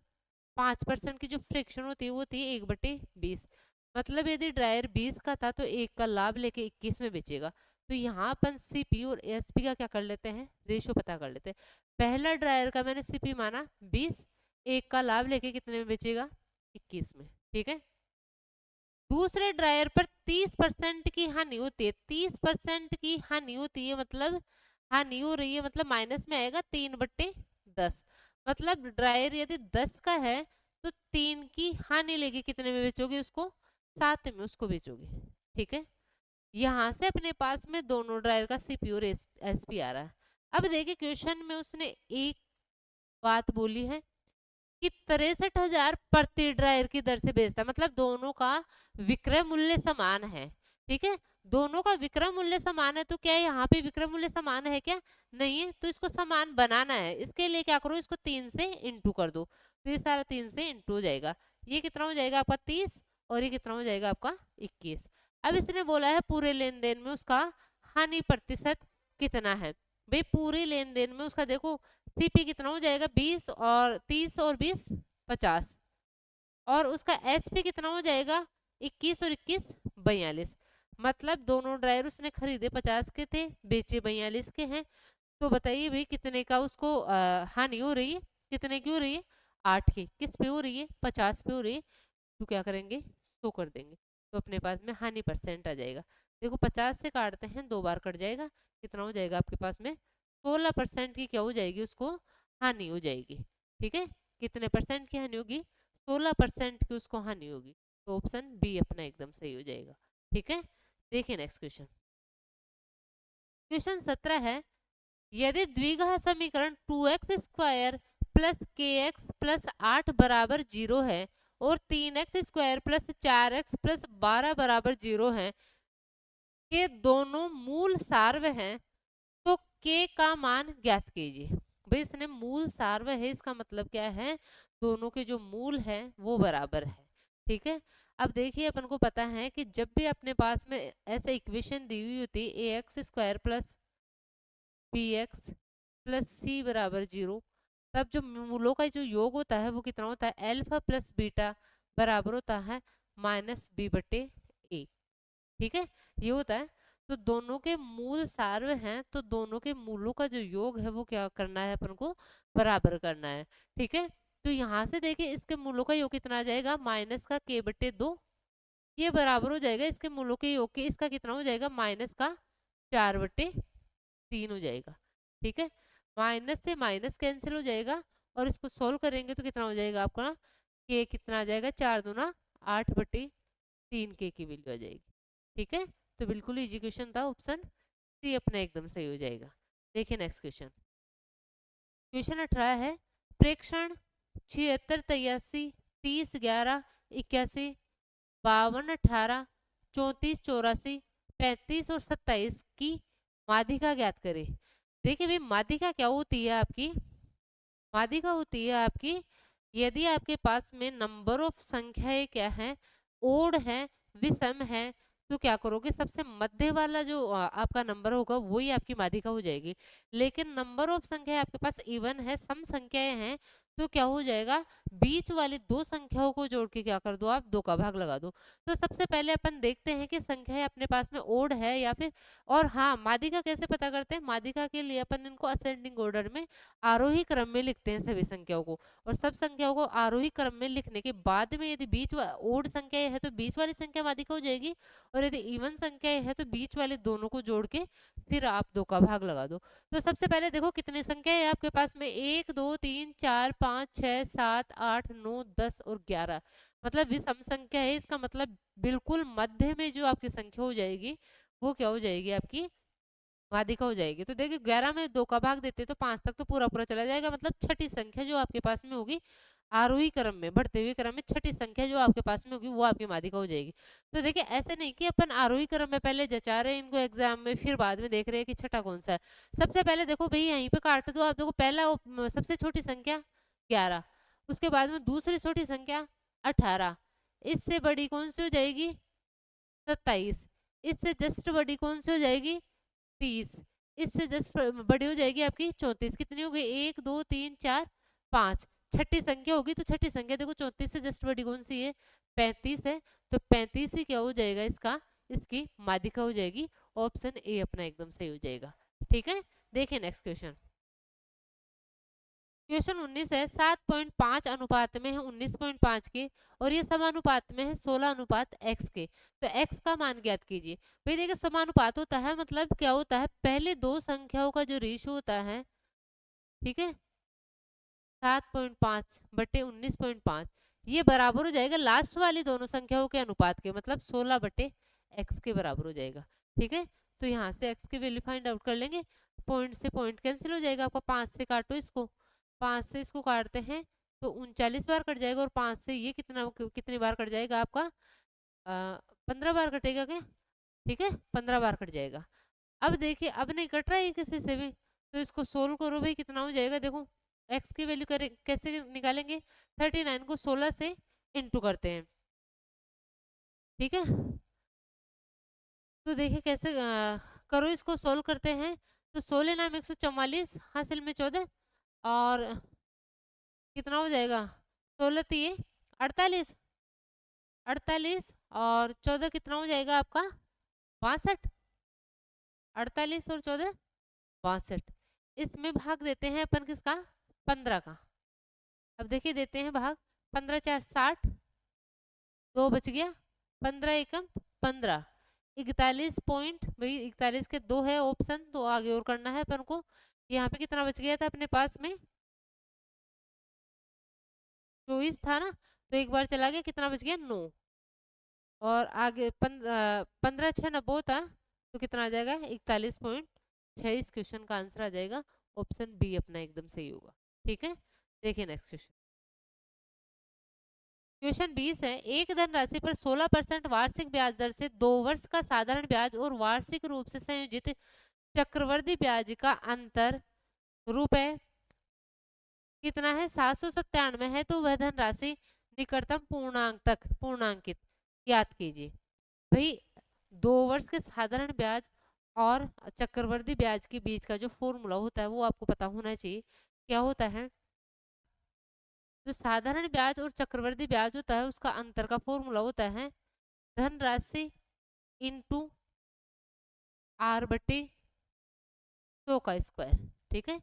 5% की जो फ्रिक्शन होती है वो होती है 1/20, मतलब यदि ड्रायर 20 का था तो 1 का लाभ लेके 21 में बेचेगा। तो यहाँ अपन सीपी और एसपी का क्या कर लेते हैं, रेशो पता कर लेते हैं। पहला ड्रायर का मैंने सीपी माना 20, 1 का लाभ लेके कितने में बेचेगा, 21 में, ठीक है। दूसरे ड्रायर पर 30% की हानि होती है, 30% की हानि होती है मतलब हानि हो रही है, मतलब माइनस में आएगा 3/10, मतलब ड्रायर यदि 10 का है तो 3 की हानि लेके कितने में बेचोगे उसको, 7 में उसको बेचोगे, ठीक है। यहाँ से अपने पास में दोनों ड्रायर का सीपी और एसपी आ रहा है। अब देखिए क्वेश्चन में उसने एक बात बोली है कि 63,000 प्रति ड्रायर की दर से बेचता है, मतलब दोनों का विक्रय मूल्य समान है, ठीक है, दोनों का विक्रम मूल्य समान है, तो क्या यहाँ पे विक्रम मूल्य समान है क्या? नहीं है, तो इसको समान बनाना है। इसके लिए क्या करो, इसको 3 से इंटू कर दो, तो ये सारा 3 से इंटू हो जाएगा। ये कितना हो जाएगा आपका 30, और ये कितना हो जाएगा आपका 21। अब इसने बोला है पूरे लेन देन में उसका हानि प्रतिशत कितना है। भाई पूरे लेन देन में उसका देखो सीपी कितना हो जाएगा 20 और 30 और 20 50, और उसका एसपी कितना हो जाएगा 21 और 21 42। मतलब दोनों ड्रायर उसने खरीदे 50 के थे, बेचे 42 के हैं। तो बताइए भाई कितने का उसको हानि हो रही है, कितने की हो रही है 8 की। किस पे हो रही है 50 पे हो रही है, तो क्या करेंगे 100 कर देंगे, तो अपने पास में हानि परसेंट आ जाएगा। देखो 50 से काटते हैं 2 बार कट जाएगा, कितना हो जाएगा आपके पास में 16% की क्या हो जाएगी उसको हानि हो जाएगी। ठीक है, कितने परसेंट की हानि होगी 16% की उसको हानि होगी। तो ऑप्शन बी अपना एकदम सही हो जाएगा। ठीक है, देखिए नेक्स्ट क्वेश्चन। क्वेश्चन 17 है, यदि द्विघात समीकरण 2x² प्लस kx प्लस 8 बराबर 0 है और 3x² प्लस 4x प्लस 12 बराबर 0 है, के दोनों मूल सार्व हैं, तो k का मान ज्ञात कीजिए। भाई इसने मूल सार्व है, इसका मतलब क्या है, दोनों के जो मूल है वो बराबर है। ठीक है, अब देखिए अपन को पता है कि जब भी अपने पास में ऐसे इक्वेशन दी हुई होती है ax² प्लस bx प्लस सी बराबर 0, तब जो मूलों का जो योग होता है वो कितना होता है अल्फा प्लस बीटा बराबर होता है -b/a। ठीक है, ये होता है। तो दोनों के मूल सार्व हैं, तो दोनों के मूलों का जो योग है वो क्या करना है अपन को बराबर करना है। ठीक है, तो यहाँ से देखिए इसके मूलों का योग कितना आ जाएगा माइनस का k/2, ये बराबर हो जाएगा इसके मूलों के योग के, इसका कितना हो जाएगा माइनस का 4/3 हो जाएगा। ठीक है, माइनस से माइनस कैंसिल हो जाएगा, और इसको सोल्व करेंगे तो कितना हो जाएगा आपका ना के कितना आ जाएगा 4 दूना 8/3 के की वैल्यू आ जाएगी। ठीक है, तो बिल्कुल इजी क्वेश्चन था, ऑप्शन सी अपना एकदम सही हो जाएगा। देखिए नेक्स्ट क्वेश्चन। क्वेश्चन 18 है, प्रेक्षण 76 83 30 11 81 52 18 34 84 35 और 27 की माध्यिका ज्ञात करें। देखिए भाई माध्यिका क्या होती है आपकी, माध्यिका होती है आपकी यदि आपके पास में नंबर ऑफ संख्याएं क्या है ओड है विषम है, तो क्या करोगे सबसे मध्य वाला जो आपका नंबर होगा वही आपकी माध्यिका हो जाएगी। लेकिन नंबर ऑफ संख्या आपके पास इवन है, सम संख्याएं हैं, तो क्या हो जाएगा बीच वाली दो संख्याओं को जोड़ के क्या कर दो आप 2 का भाग लगा दो। तो सबसे पहले अपन देखते हैं कि संख्याएं अपने पास में ओड है या फिर, और हाँ माध्यिका कैसे पता करते हैं, माध्यिका के लिए अपन इनको असेंडिंग ऑर्डर में आरोही क्रम में लिखते हैं सभी संख्याओं को, और सब संख्याओं को आरोही क्रम में लिखने के बाद में यदि बीच ओड संख्या है तो बीच वाली संख्या माध्यिका हो जाएगी, और यदि इवन संख्या है तो बीच वाले दोनों को जोड़ के फिर आप 2 का भाग लगा दो। तो सबसे पहले देखो कितनी संख्या है आपके पास में 1 2 3 4 5 6 7 8 9 10 और 11, मतलब विषम संख्या है, इसका मतलब बिल्कुल मध्य में जो आपकी संख्या हो जाएगी वो क्या हो जाएगी आपकी माध्यिका हो जाएगी। तो देखिए 11 में 2 का भाग देते तो 5 तक तो पूरा पूरा चला जाएगा, मतलब छठी संख्या जो आपके पास में होगी आरोही क्रम में बढ़ते हुए क्रम में छठी संख्या जो आपके पास में होगी वो आपकी माध्यिका हो जाएगी। तो देखिए ऐसे नहीं कि अपन आरोही क्रम में पहले जचा रहे हैं इनको एग्जाम में, फिर बाद में देख रहे हैं कि छठा कौन सा है। सबसे पहले देखो भाई यहीं पे काट दो आप, देखो पहला सबसे छोटी संख्या 11, उसके बाद में दूसरी छोटी संख्या 18, इससे बड़ी कौन सी हो जाएगी 27, इससे जस्ट बड़ी कौन सी हो जाएगी 30, इससे जस्ट बड़ी हो जाएगी आपकी 34, कितनी हो गई 1 2 3 4 5, छठी संख्या होगी, तो छठी संख्या देखो 34 से जस्ट बड़ी कौन सी है 35 है, तो 35 ही क्या हो जाएगा इसका इसकी माध्यिका हो जाएगी। ऑप्शन ए अपना एकदम सही हो जाएगा। ठीक है, देखिए नेक्स्ट क्वेश्चन। क्वेश्चन 19 है 7.5 अनुपात में है 19.5 के, और ये समानुपात में है 16 अनुपात x के, तो x का मान ज्ञात कीजिए। भाई देखिए समानुपात होता है मतलब क्या होता है पहले दो संख्याओं का जो रेशियो होता है, ठीक है 7.5/19.5, ये बराबर हो जाएगा लास्ट वाली दोनों संख्याओं के अनुपात के, मतलब 16/x के बराबर हो जाएगा। ठीक है, तो यहाँ से x की वैल्यू फाइंड आउट कर लेंगे, पॉइंट से पॉइंट कैंसिल हो जाएगा आपका, 5 से काटो इसको, 5 से इसको काटते हैं तो 39 बार कट जाएगा, और 5 से ये कितनी बार कट जाएगा आपका 15 बार कटेगा क्या, ठीक है, 15 बार कट जाएगा। अब देखिए अब नहीं कट रहा है किसी से भी, तो इसको सोल्व करो भाई, कितना हो जाएगा देखो। x की वैल्यू करे कैसे निकालेंगे, 39 को 16 से इंटू करते हैं, ठीक है। तो देखिए कैसे करो, इसको सोल्व करते हैं। तो 16 नाम 144 हासिल में 14, और कितना हो जाएगा, 16 तीय 48, 48 और 14 कितना हो जाएगा आपका 62, 48 और 14 62। इसमें भाग देते हैं अपन किसका, 15 का। अब देखिए देते हैं भाग, 15 4 60, 2 बच गया, 15 एकम 15, 41 पॉइंट, भाई 41 के 2 है ऑप्शन, तो आगे और करना है अपन को। यहाँ पे कितना बच गया था अपने पास में, 24 था ना, तो एक बार चला गया, कितना बच गया 9, और आगे 15 6 90 होता, तो कितना आ जाएगा 41.6। इस क्वेश्चन का आंसर आ जाएगा ऑप्शन बी अपना एकदम सही होगा, ठीक है। देखिए नेक्स्ट क्वेश्चन, क्वेश्चन 20 है, एक धनराशि पर 16% वार्षिक ब्याज दर से 2 वर्ष का साधारण ब्याज और वार्षिक रूप से संयोजित चक्रवृद्धि ब्याज का अंतर रुपए कितना है 797 है, तो वह धनराशि निकटतम पूर्णांक तक पूर्णांकित ज्ञात कीजिए। भाई 2 वर्ष के साधारण ब्याज और चक्रवृद्धि ब्याज के बीच का जो फॉर्मूला होता है वो आपको पता होना चाहिए। क्या होता है, जो साधारण ब्याज और चक्रवृद्धि ब्याज होता है उसका अंतर का फॉर्मूला होता है धनराशि इंटू आर बटे 100 का स्क्वायर, ठीक है।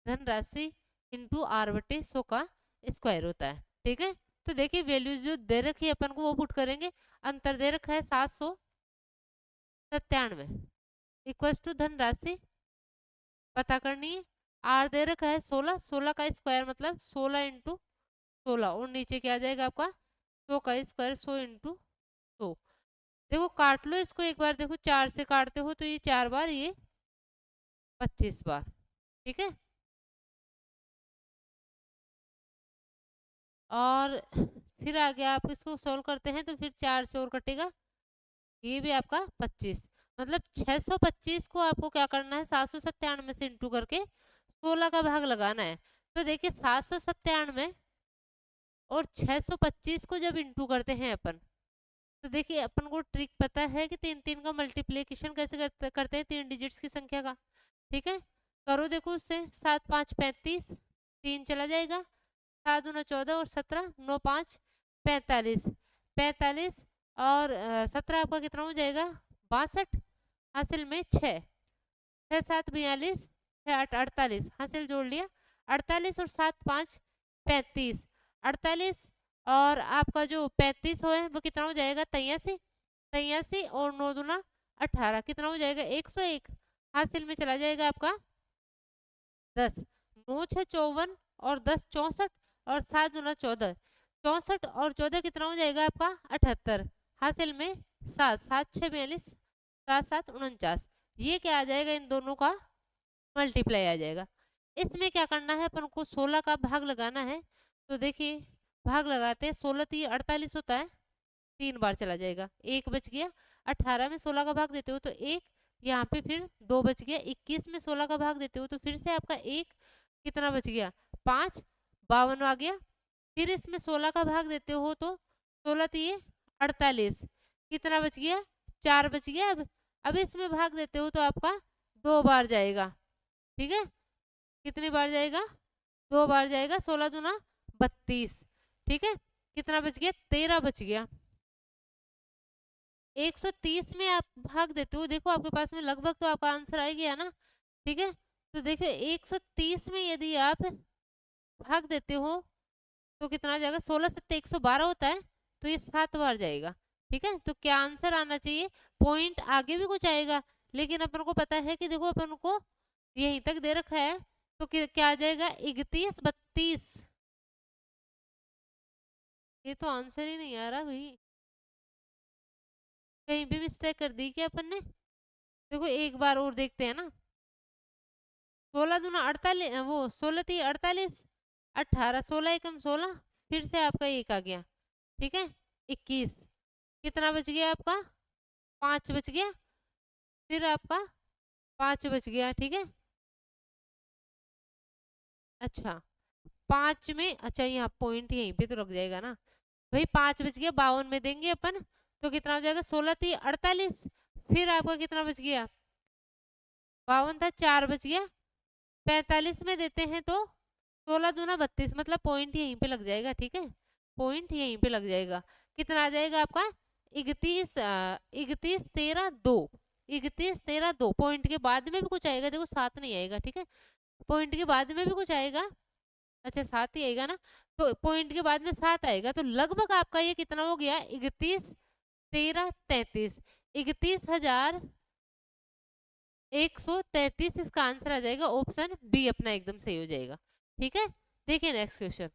धनराशि इंटू आर बटे 100 का स्क्वायर होता है, ठीक है। तो देखिए वैल्यूज जो दे रखी है अपन को वो पुट करेंगे। अंतर दे रखा है 797 इक्वल्स टू धनराशि पता करनी है, आर दे रखा है 16, 16 का स्क्वायर मतलब 16 इंटू 16, और नीचे क्या आ जाएगा आपका 100 का स्क्वायर 100 इंटू 100। देखो काट लो इसको एक बार, देखो 4 से काटते हो तो ये 4 बार, ये 25 बार, ठीक है। और फिर आगे आप इसको सोल्व करते हैं तो फिर 4 से और कटेगा, ये भी आपका 25, मतलब 625 को आपको क्या करना है 797 से इंटू करके 16 का भाग लगाना है। तो देखिए 797 और 625 को जब इंटू करते हैं अपन, तो देखिए अपन को ट्रिक पता है कि 3 3 का मल्टीप्लीकेशन कैसे करते हैं 3 डिजिट्स की संख्या का, ठीक है। करो देखो उससे, 7 5 35, 3 चला जाएगा, 7 दूना 14 और 17 9 5 45, 45 और 17 आपका कितना हो जाएगा 62, हासिल में 6 6 7 42, 6 8 48, हासिल जोड़ लिया 48 और 7 5 35, 48 और आपका जो 35 हो है वो कितना हो जाएगा 83, 83 और 9 दूना 18, कितना हो जाएगा 101, हासिल में चला जाएगा आपका 10, 9 6 54 और 10 64 और 7 दूना 14, 64 और 14 कितना हो जाएगा आपका 78, हासिल में 7, 7 6 42, 7 7 49। ये क्या आ जाएगा, इन दोनों का मल्टीप्लाई आ जाएगा। इसमें क्या करना है अपन को 16 का भाग लगाना है। तो देखिए भाग लगाते हैं, 16 3 48 होता है, 3 बार चला जाएगा, 1 बच गया, 18 में 16 का भाग देते हो तो 1, यहाँ पे फिर 2 बच गया, 21 में 16 का भाग देते हो तो फिर से आपका 1, कितना बच गया 5, 52 आ गया। फिर इसमें 16 का भाग देते हो तो 16 3 48, कितना बच गया 4 बच गया। अब इसमें भाग देते हो तो आपका 2 बार जाएगा, ठीक है। कितनी बार जाएगा 2 बार जाएगा, 16 दूना 32, ठीक है। कितना बच गया 13 बच गया। 130 में आप भाग देते हो, देखो आपके पास में लगभग तो आपका आंसर आ गया ना, ठीक है। तो देखिए 130 में यदि आप भाग देते हो तो कितना जाएगा, 16 7 112 होता है, तो ये 7 बार जाएगा, ठीक है। तो क्या आंसर आना चाहिए, पॉइंट आगे भी कुछ आएगा, लेकिन अपन को पता है कि देखो अपन को यहीं तक दे रखा है, तो क्या आ जाएगा 31 32। ये तो आंसर ही नहीं आ रहा भाई, कहीं भी मिस्टेक कर दी क्या अपन ने। देखो एक बार और देखते हैं ना, 16 दूना 48, वो 16 3 48, 18 16 एकम 16, फिर से आपका 1 आ गया, ठीक है। 21, कितना बच गया आपका 5 बच गया, फिर आपका 5 बच गया, ठीक है। अच्छा 5 में, अच्छा यहाँ पॉइंट यहीं पे तो लग जाएगा ना भाई। 5 बच गया, 52 में देंगे अपन तो कितना हो जाएगा, 16 थी 48। फिर आपका कितना बच गया, 52 था, 4 बच गया, 45 में देते हैं तो 16 दूना 32, मतलब पॉइंट यहीं पे लग जाएगा, ठीक है। पॉइंट यहीं पे लग जाएगा। कितना आ जाएगा आपका, 31 31 13 2, 31 13 2। पॉइंट के बाद में भी कुछ आएगा, देखो 7 नहीं आएगा, ठीक है। पॉइंट के बाद में भी कुछ आएगा, अच्छा 7 ही आएगा ना, तो पॉइंट के बाद में 7 आएगा, तो लगभग आपका ये कितना हो गया, 31 13 33, 31,133। इसका आंसर आ जाएगा ऑप्शन बी अपना, एकदम सही हो जाएगा, ठीक है। देखिए नेक्स्ट क्वेश्चन,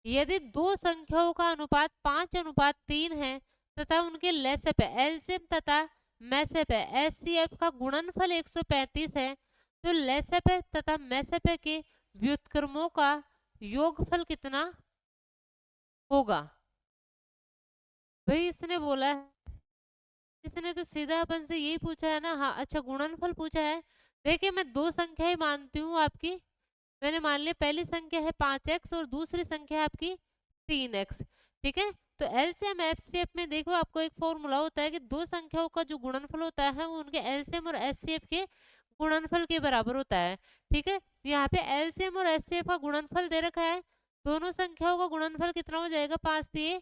यदि दो संख्याओं का अनुपात 5:3 है तथा उनके लेसेप एलसीएम तथा मैसेप एचसीएफ का गुणनफल 135 है, तो लेसेप तथा मैसेप के व्युत्क्रमों का योगफल कितना होगा। भाई इसने बोला है, इसने तो सीधा अपन से यही पूछा है ना। हाँ अच्छा गुणनफल पूछा है। देखिए मैं दो संख्याएं मानती हूँ आपकी, मैंने मान लिया पहली संख्या है 5x और दूसरी संख्या है आपकी 3x, ठीक है। तो एलसीएम एचसीएफ में देखो आपको एक फॉर्मूला होता है कि दो संख्याओं का जो गुणनफल होता है वो उनके एलसीएम और एचसीएफ के गुणनफल के बराबर होता है, ठीक है। यहाँ पे एलसीएम और एचसीएफ का गुणनफल दे रखा है, दोनों संख्याओं का गुणनफल कितना हो जाएगा, 5 दिए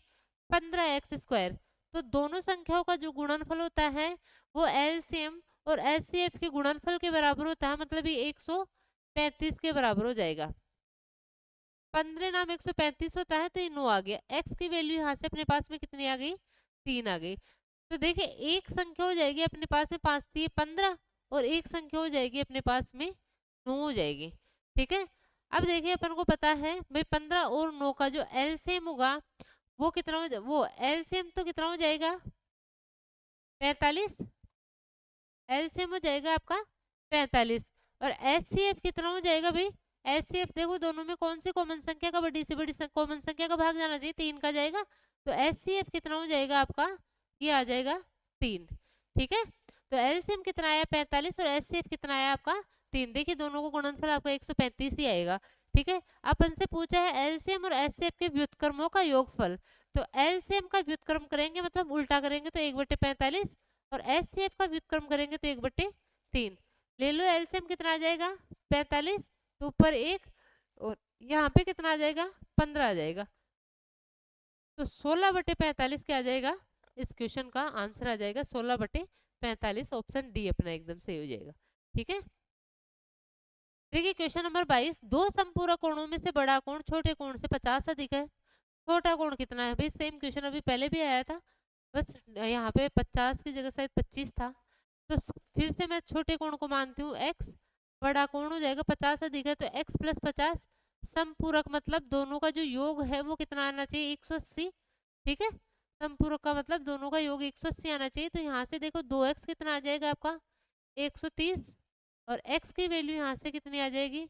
15x²। तो दोनों संख्याओं का जो गुणनफल होता है वो एलसीएम और एचसीएफ के गुणनफल के बराबर होता है, मतलब ये 135 के बराबर हो जाएगा। 15 नाम 135 होता है, तो ये 9 आ गया। x की वैल्यू यहाँ से अपने पास में कितनी आ गई, 3 आ गई। तो देखिए एक संख्या हो जाएगी अपने पास में 5 थी 15, और एक संख्या हो जाएगी अपने पास में 9 हो जाएगी, ठीक है। अब देखिए अपन को पता है भाई 15 और 9 का जो एलसीएम होगा वो कितना हो, वो एलसीएम तो कितना हो जाएगा 45, एलसीएम हो जाएगा आपका 45। और एचसीएफ कितना हो जाएगा भाई, एचसीएफ देखो दोनों में कौन सी कॉमन संख्या का बड़ी से बड़ी कॉमन संख्या का भाग जाना चाहिए, 3 का जाएगा। तो एचसीएफ कितना हो जाएगा आपका, ये आ जाएगा 3, ठीक है। तो एलसीएम कितना आया 45 और एचसीएफ कितना आया आपका 3। देखिए दोनों को गुणनफल आपका 135 ही आएगा, ठीक है। अपन से पूछा है एलसीएम और एचसीएफ के व्युत्क्रमों का योगफल, तो एलसीएम का व्युत्क्रम करेंगे मतलब उल्टा करेंगे तो 1/45, और एचसीएफ का व्युत्क्रम करेंगे तो 1/3। ले लो एलसीएम कितना आ जाएगा 45, तो ऊपर 1 और यहाँ पे कितना आ जाएगा 15 आ जाएगा। तो 16/45 क्या आ जाएगा, इस क्वेश्चन का आंसर आ जाएगा 16/45, ऑप्शन डी अपना एकदम सही हो जाएगा, ठीक है। देखिए क्वेश्चन नंबर 22, दो समपूरक कोणों में से बड़ा कोण छोटे कोण से 50 अधिक है, छोटा कोण कितना है। भाई सेम क्वेश्चन अभी पहले भी आया था, बस यहाँ पे 50 की जगह शायद 25 था। तो फिर से मैं छोटे कोण को मानती हूँ x, बड़ा कोण हो जाएगा 50 अधिक है तो x + 50, समपूरक मतलब दोनों का जो योग है वो कितना आना चाहिए 180, ठीक है। समपूरक का मतलब दोनों का योग 180 आना चाहिए। तो यहाँ से देखो 2x कितना आ जाएगा आपका 130, और x की वैल्यू यहाँ से कितनी आ जाएगी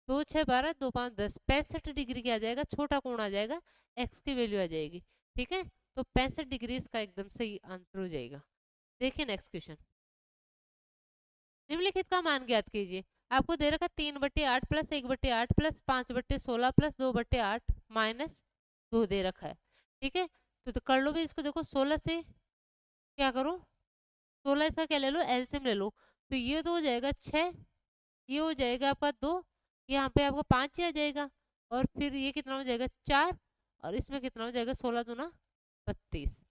2 6 12 2 5 10, 65 डिग्री की आ जाएगा, छोटा कोण आ जाएगा, x की वैल्यू आ जाएगी, ठीक है। तो 65 डिग्री इसका एकदम सही आंसर हो जाएगा। देखिए नेक्स्ट क्वेश्चन, निम्नलिखित का मान ज्ञात कीजिए। आपको दे रखा 3/8 + 1/8 + 5/16 + 2/8 - 2 दे रखा है, ठीक है। तो कर लो भी इसको, देखो 16 से क्या करो 16 इसका क्या ले लो एलसीएम ले लो, तो ये तो हो जाएगा 6, ये हो जाएगा आपका 2, यहाँ पे आपका 5 ही आ जाएगा, और फिर ये कितना हो जाएगा 4, और इसमें कितना हो जाएगा 16 दूना 32,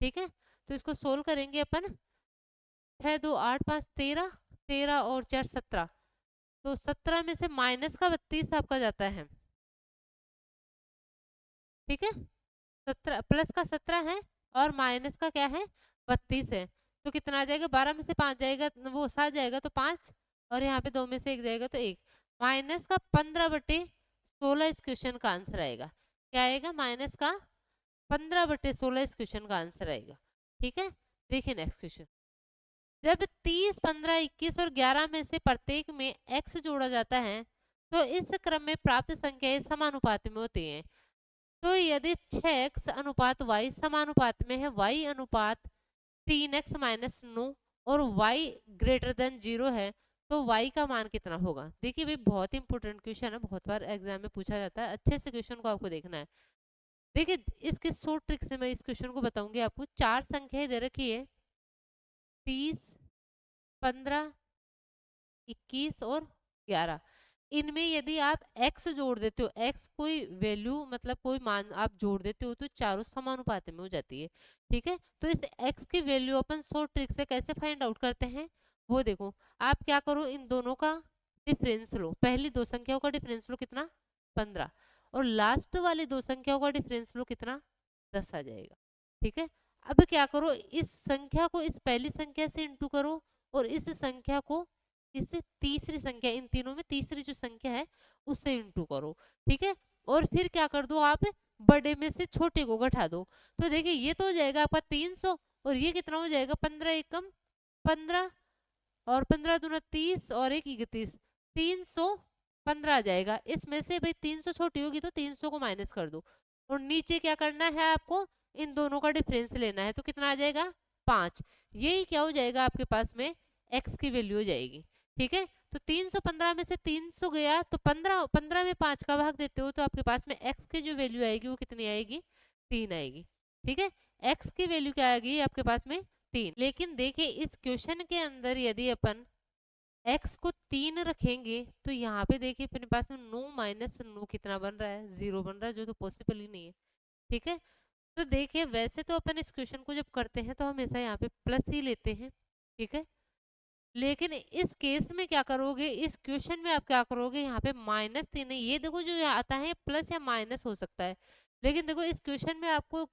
ठीक है। तो इसको सोल्व करेंगे अपन, 6 2 8 5 13, 13 और 4 17, तो 17 में से माइनस का 32 आपका जाता है, ठीक है। 17 प्लस का 17 है और माइनस का क्या है 32 है, तो कितना आ जाएगा 12 में से 5 जाएगा वो 7 जाएगा तो 5, और यहाँ पे 2 में से 1 जाएगा तो 1, माइनस का 15/16 इस क्वेश्चन का आंसर आएगा। क्या आएगा माइनस का 15/16 इस क्वेश्चन का आंसर आएगा, ठीक है। देखिए नेक्स्ट क्वेश्चन, जब 30 15 21 और 11 में से प्रत्येक में x जोड़ा जाता है तो इस क्रम में प्राप्त संख्याएं समानुपात में होती हैं। तो यदि 6x अनुपात y समानुपात में है y अनुपात 3x - 9 और y ग्रेटर देन 0 है तो y का मान कितना होगा। देखिए भाई बहुत इंपॉर्टेंट क्वेश्चन है, बहुत बार एग्जाम में पूछा जाता है, अच्छे से क्वेश्चन को आपको देखना है। देखिए इसके शॉर्ट ट्रिक से मैं इस क्वेश्चन को बताऊंगी आपको। चार संख्याएं दे रखी है 30, 15, 21 और 11। इनमें यदि आप x जोड़ देते हो, x कोई वैल्यू मतलब कोई मान आप जोड़ देते हो तो चारों समानुपाती में हो जाती है। ठीक है, तो इस x की वैल्यू अपन शॉर्ट ट्रिक से कैसे फाइंड आउट करते हैं वो देखो। आप क्या करो, इन दोनों का डिफरेंस लो, पहली दो संख्याओं का डिफरेंस लो कितना 15, और लास्ट वाली दो संख्याओं का डिफरेंस लो कितना 10 आ जाएगा। ठीक है, अब क्या करो, इस संख्या को इस पहली संख्या से इंटू करो और इस संख्या को इस तीसरी संख्या, इन तीनों में तीसरी जो संख्या है उससे इंटू करो। ठीक है, और फिर क्या कर दो आप, बड़े में से छोटे को घटा दो। तो देखिए ये तो हो जाएगा आपका 300 और ये कितना हो जाएगा 15 एकम 15 और 15 दूना 30 और 1 31, 315 आ जाएगा। इसमें से भाई 300 छोटी होगी तो 300 को माइनस कर दो और नीचे क्या करना है आपको, इन दोनों का डिफरेंस लेना है। तो कितना आ जाएगा 5। यही क्या हो जाएगा आपके पास में x की वैल्यू हो जाएगी। ठीक है, तो 315 में से 300 गया तो 15 में 5 का भाग देते हो तो आपके पास में x की जो वैल्यू आएगी वो कितनी आएगी 3 आएगी। ठीक है, x की वैल्यू क्या आएगी आपके पास में 3। लेकिन देखिए इस क्वेश्चन के अंदर यदि अपन x को 3 रखेंगे तो यहाँ पे देखिए अपने पास में 9 माइनस 9 कितना बन रहा है 0 बन रहा है, जो तो पॉसिबल ही नहीं है। ठीक है, तो देखिए वैसे तो अपन इस क्वेश्चन को जब करते हैं तो हमेशा यहाँ पे प्लस ही लेते हैं। ठीक है, लेकिन इस केस में क्या करोगे, इस क्वेश्चन में आप क्या करोगे, यहाँ पे -3 है। ये देखो जो आता है प्लस या माइनस हो सकता है, लेकिन देखो इस क्वेश्चन में आपको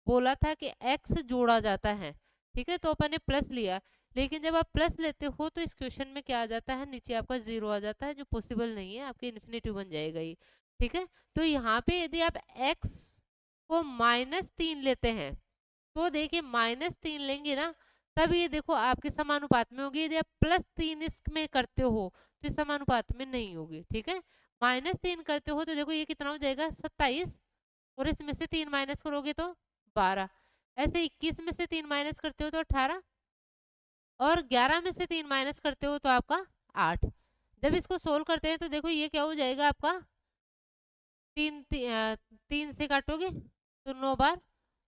बोला था कि x जोड़ा जाता है। ठीक है, तो अपन ने प्लस लिया, लेकिन जब आप प्लस लेते हो तो इस क्वेश्चन में क्या आ जाता है, नीचे आपका 0 आ जाता है, जो पॉसिबल नहीं है, आपके इन्फिनेटिव बन जाएगा ये। ठीक है, तो यहाँ पे यदि आप x को -3 लेते हैं तो देखिए -3 लेंगे ना, तब ये देखो आपके समानुपात में होगी। यदि आप +3 इसमें करते हो तो इस समानुपात में नहीं होगी। ठीक है, -3 करते हो तो देखो ये कितना हो जाएगा 27, और इसमें से 3 माइनस करोगे तो 12। ऐसे 21 में से 3 माइनस करते हो तो 18, और 11 में से 3 माइनस करते हो तो आपका 8। जब इसको सोल्व करते हैं तो देखो ये क्या हो जाएगा आपका 3 से काटोगे तो 9 बार,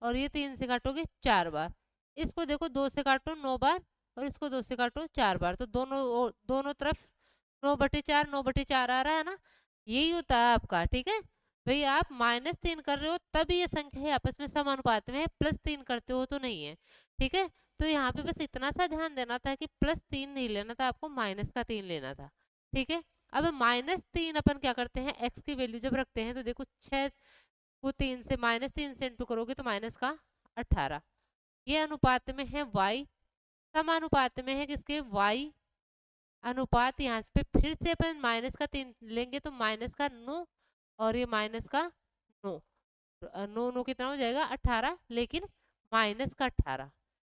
और ये 3 से काटोगे 4 बार। इसको देखो 2 से काटो 9 बार और इसको 2 से काटो 4 बार, तो दोनों तरफ 9/4 9/4 आ रहा है ना, यही होता है आपका। ठीक है भाई, आप -3 कर रहे हो तब ये संख्या है आपस में समानुपात में है, +3 करते हो तो नहीं है। ठीक है, तो यहाँ पे बस इतना सा ध्यान देना था कि +3 नहीं लेना था आपको, -3 लेना था। ठीक है, अब -3 अपन क्या करते हैं, x की वैल्यू जब रखते हैं तो देखो 6 को 3 से -3 से इंटू करोगे तो माइनस का 18। ये अनुपात में है y, समानुपात में है किसके y अनुपात। यहाँ पे फिर से अपन -3 लेंगे तो -9 और ये -9, 9 कितना हो जाएगा 18, लेकिन -18।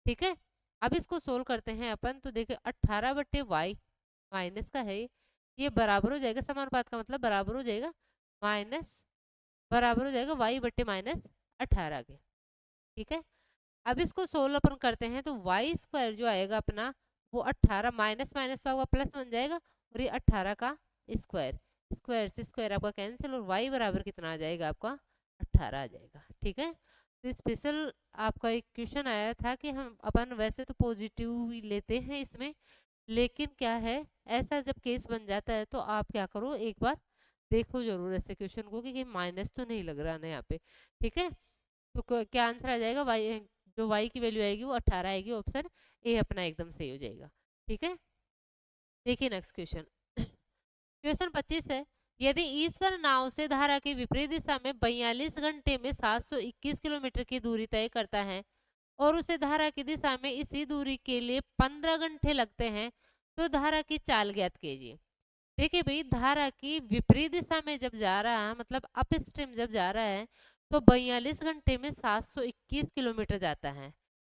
ठीक है, अब इसको सोल्व करते हैं अपन तो देखिए 18/y माइनस का है, ये बराबर हो जाएगा, समानुपात का मतलब बराबर हो जाएगा बराबर हो जाएगा y/-18 के। ठीक है, अब इसको सोल्व अपन करते हैं तो y² जो आएगा अपना वो 18 माइनस माइनस तो आपका प्लस बन जाएगा, और ये 18 का स्क्वायर, स्क्वायर से स्क्वायर आपका कैंसिल, और y बराबर कितना आ जाएगा आपका 18 आ जाएगा। ठीक है, तो स्पेशल आपका एक क्वेश्चन आया था कि हम अपन वैसे तो पॉजिटिव ही लेते हैं इसमें, लेकिन क्या है ऐसा जब केस बन जाता है तो आप क्या करो एक बार देखो जरूर ऐसे क्वेश्चन को कि माइनस तो नहीं लग रहा ना यहाँ पे। ठीक है, तो क्या आंसर आ जाएगा, y जो y की वैल्यू आएगी वो 18 आएगी, ऑप्शन ए अपना एकदम सही हो जाएगा। ठीक है, देखिए नेक्स्ट क्वेश्चन, क्वेश्चन 25 है, यदि ईश्वर नाव से धारा की विपरीत दिशा में 42 घंटे में 721 किलोमीटर की दूरी तय करता है और उसे धारा की दिशा में इसी दूरी के लिए 15 घंटे लगते हैं, तो धारा की चाल ज्ञात कीजिए। देखिए भाई धारा की विपरीत दिशा में जब जा रहा है मतलब अप स्ट्रीम जब जा रहा है तो 42 घंटे में 721 किलोमीटर जाता है,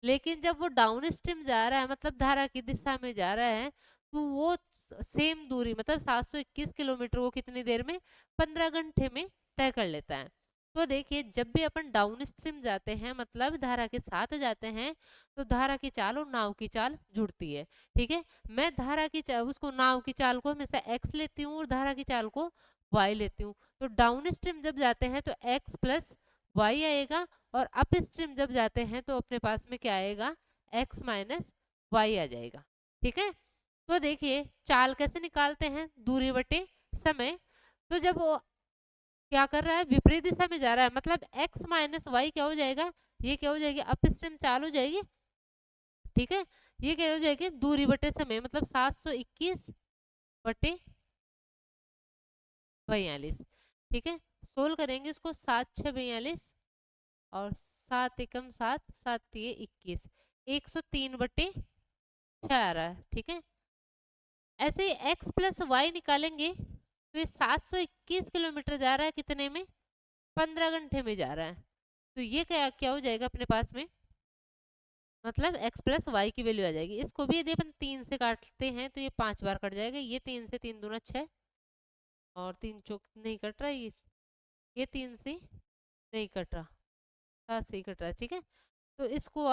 लेकिन जब वो डाउन स्ट्रीम जा रहा है मतलब धारा की दिशा में जा रहा है तो वो सेम दूरी मतलब 721 किलोमीटर वो कितनी देर में 15 घंटे में तय कर लेता है। तो देखिए जब भी अपन डाउन स्ट्रीम जाते हैं मतलब धारा के साथ जाते हैं तो धारा की चाल और नाव की चाल जुड़ती है। ठीक है, मैं धारा की उसको नाव की चाल को हमेशा x लेती हूँ और धारा की चाल को y लेती हूँ। तो डाउन स्ट्रीम जब जाते हैं तो x प्लस वाई आएगा और अप स्ट्रीम जब जाते हैं तो अपने पास में क्या आएगा, x माइनस वाई आ जाएगा। ठीक है, तो देखिए चाल कैसे निकालते हैं, दूरी बटे समय। तो जब वो क्या कर रहा है, विपरीत दिशा में जा रहा है, मतलब x माइनस वाई क्या हो जाएगा, ये क्या हो जाएगी, अप स्ट्रीम चाल हो जाएगी। ठीक है, ये क्या हो जाएगी, दूरी बटे समय, मतलब 721 बटे 42। ठीक है, सोल्व करेंगे इसको, 7×6 = 42 और 7 एकम 7, 7 तिये 21, 103 बटे 6 आ रहा है। ठीक है, ऐसे ही x प्लस वाई निकालेंगे तो ये 721 किलोमीटर जा रहा है, कितने में, 15 घंटे में जा रहा है। तो ये क्या क्या हो जाएगा अपने पास में, मतलब x प्लस वाई की वैल्यू आ जाएगी। इसको भी यदि अपन 3 से काटते हैं तो ये 5 बार कट जाएगा, ये 3 से 3 दूना 6 और 3 चौक नहीं कट रहा, ये 3 से नहीं कट रहा, 7 से ही कट रहा है। ठीक है, तो इसको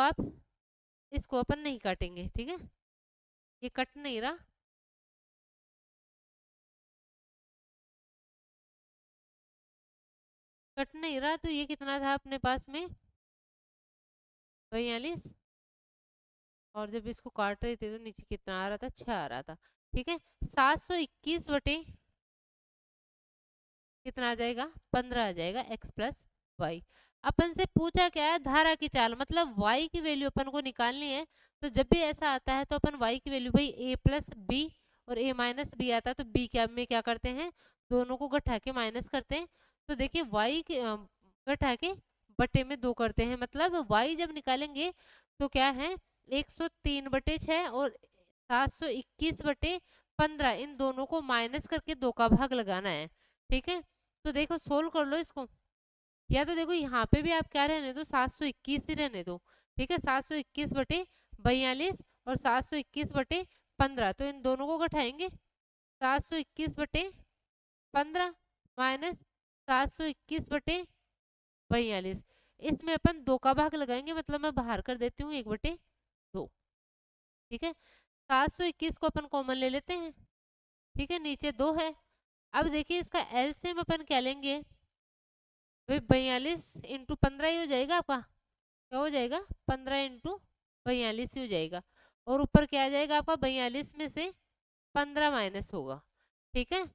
अपन नहीं काटेंगे। ठीक है, ये कट नहीं रहा, कट नहीं रहा, तो ये कितना था अपने पास में, 42। और जब इसको काट रहे थे तो नीचे कितना आ रहा था, 6 आ रहा था। ठीक है, 721 बटे कितना आ जाएगा, 15 आ जाएगा, x प्लस वाई। अपन से पूछा क्या है, धारा की चाल, मतलब y की वैल्यू अपन को निकालनी है। तो जब भी ऐसा आता है तो अपन y की वैल्यू, भाई a प्लस बी और a माइनस बी आता है तो b क्या में क्या करते हैं, दोनों को घटा के माइनस करते हैं। तो देखिए y के घटा के बटे में 2 करते हैं, मतलब y जब निकालेंगे तो क्या है, 103 बटे 6 और 721 बटे 15, इन दोनों को माइनस करके 2 का भाग लगाना है। ठीक है, तो देखो सोल्व कर लो इसको, या तो देखो यहाँ पे भी आप क्या रहने दो, 721 ही रहने दो। ठीक है, 721 बटे 42 और 721 बटे 15, तो इन दोनों को घटाएंगे, 721 बटे 15 माइनस 721 बटे 42, इसमें अपन 2 का भाग लगाएंगे, मतलब मैं बाहर कर देती हूँ 1/2। ठीक है, 721 को अपन कॉमन ले लेते हैं। ठीक है, नीचे 2 है। अब देखिए इसका एलसीएम अपन क्या लेंगे, भाई 42 इंटू 15 ही हो जाएगा आपका, क्या हो जाएगा, 15 इंटू 42 ही हो जाएगा। और ऊपर क्या आ जाएगा आपका, 42 में से 15 माइनस होगा। ठीक है,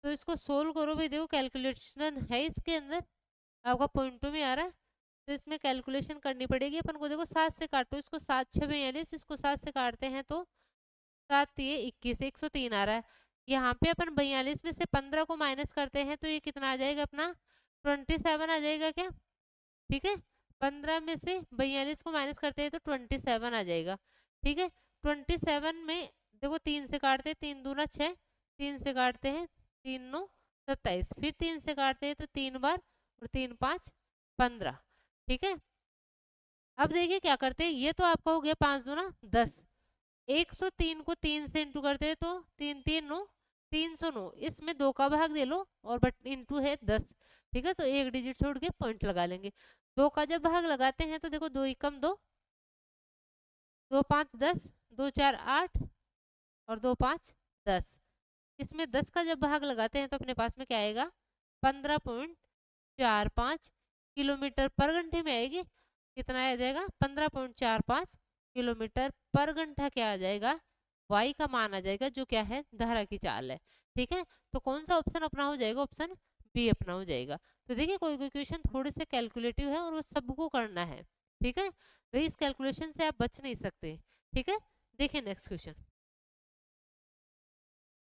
तो इसको सोल्व करो भाई, देखो कैलकुलेशन है इसके अंदर, आपका पॉइंट में आ रहा है, तो इसमें कैलकुलेशन करनी पड़ेगी अपन को। देखो 7 से काटो इसको, 7×6 = 42, इसको 7 से काटते हैं तो 7 तिये 21, 103 आ रहा है। यहाँ पे अपन 42 में से 15 को माइनस करते हैं तो ये कितना आ जाएगा अपना, 27 आ जाएगा क्या। ठीक है, 15 में से 42 को माइनस करते हैं तो 27 आ जाएगा। ठीक है, 27 में देखो 3 से काटते हैं, 3 दूना 6, 3 से काटते हैं 3 9 27, फिर 3 से काटते हैं तो 3 बार और 3 5 15। ठीक है, अब देखिए क्या करते हैं, ये तो आपका हो गया 5 दूना 10, 103 को 3 से इंटू करते हैं तो 3 3 9, 309, इसमें 2 का भाग दे लो और बट इंटू है 10। ठीक है, तो एक डिजिट छोड़ के पॉइंट लगा लेंगे। 2 का जब भाग लगाते हैं तो देखो 2 एकम 2, 2 5 10, 2 4 8 और 2 5 10, इसमें 10 का जब भाग लगाते हैं तो अपने पास में क्या आएगा, 15.45 किलोमीटर पर घंटे में आएगी। कितना आ जाएगा, 15.45 किलोमीटर पर घंटा क्या आ जाएगा, y का मान आ जाएगा, जो क्या है, धारा की चाल है। ठीक है, तो कौन सा ऑप्शन अपना हो जाएगा, ऑप्शन बी अपना हो जाएगा। तो देखिए कोई कोई क्वेश्चन थोड़े से कैलकुलेटिव है और वो सबको करना है। ठीक है, भाई इस कैलकुलेशन से आप बच नहीं सकते। ठीक है, देखिए नेक्स्ट क्वेश्चन,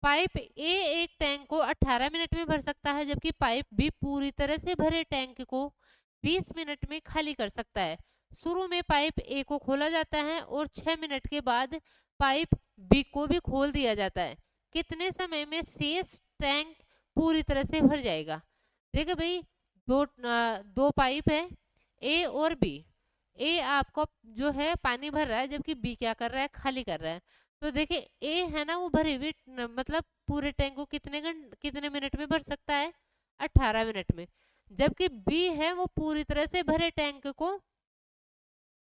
पाइप ए एक टैंक को 18 मिनट में भर सकता है जबकि पाइप बी पूरी तरह से भरे टैंक को 20 मिनट में खाली कर सकता है। शुरू में पाइप ए को खोला जाता है और 6 मिनट के बाद पाइप बी को भी खोल दिया जाता है, कितने समय में शेष टैंक पूरी तरह से भर जाएगा। देखो भाई दो पाइप है ए और बी, ए आपको जो है पानी भर रहा है जबकि बी क्या कर रहा है, खाली कर रहा है। तो देखिए ए है ना वो भरी हुई मतलब पूरे टैंक को कितने मिनट में भर सकता है, 18 मिनट में। जबकि बी है वो पूरी तरह से भरे टैंक को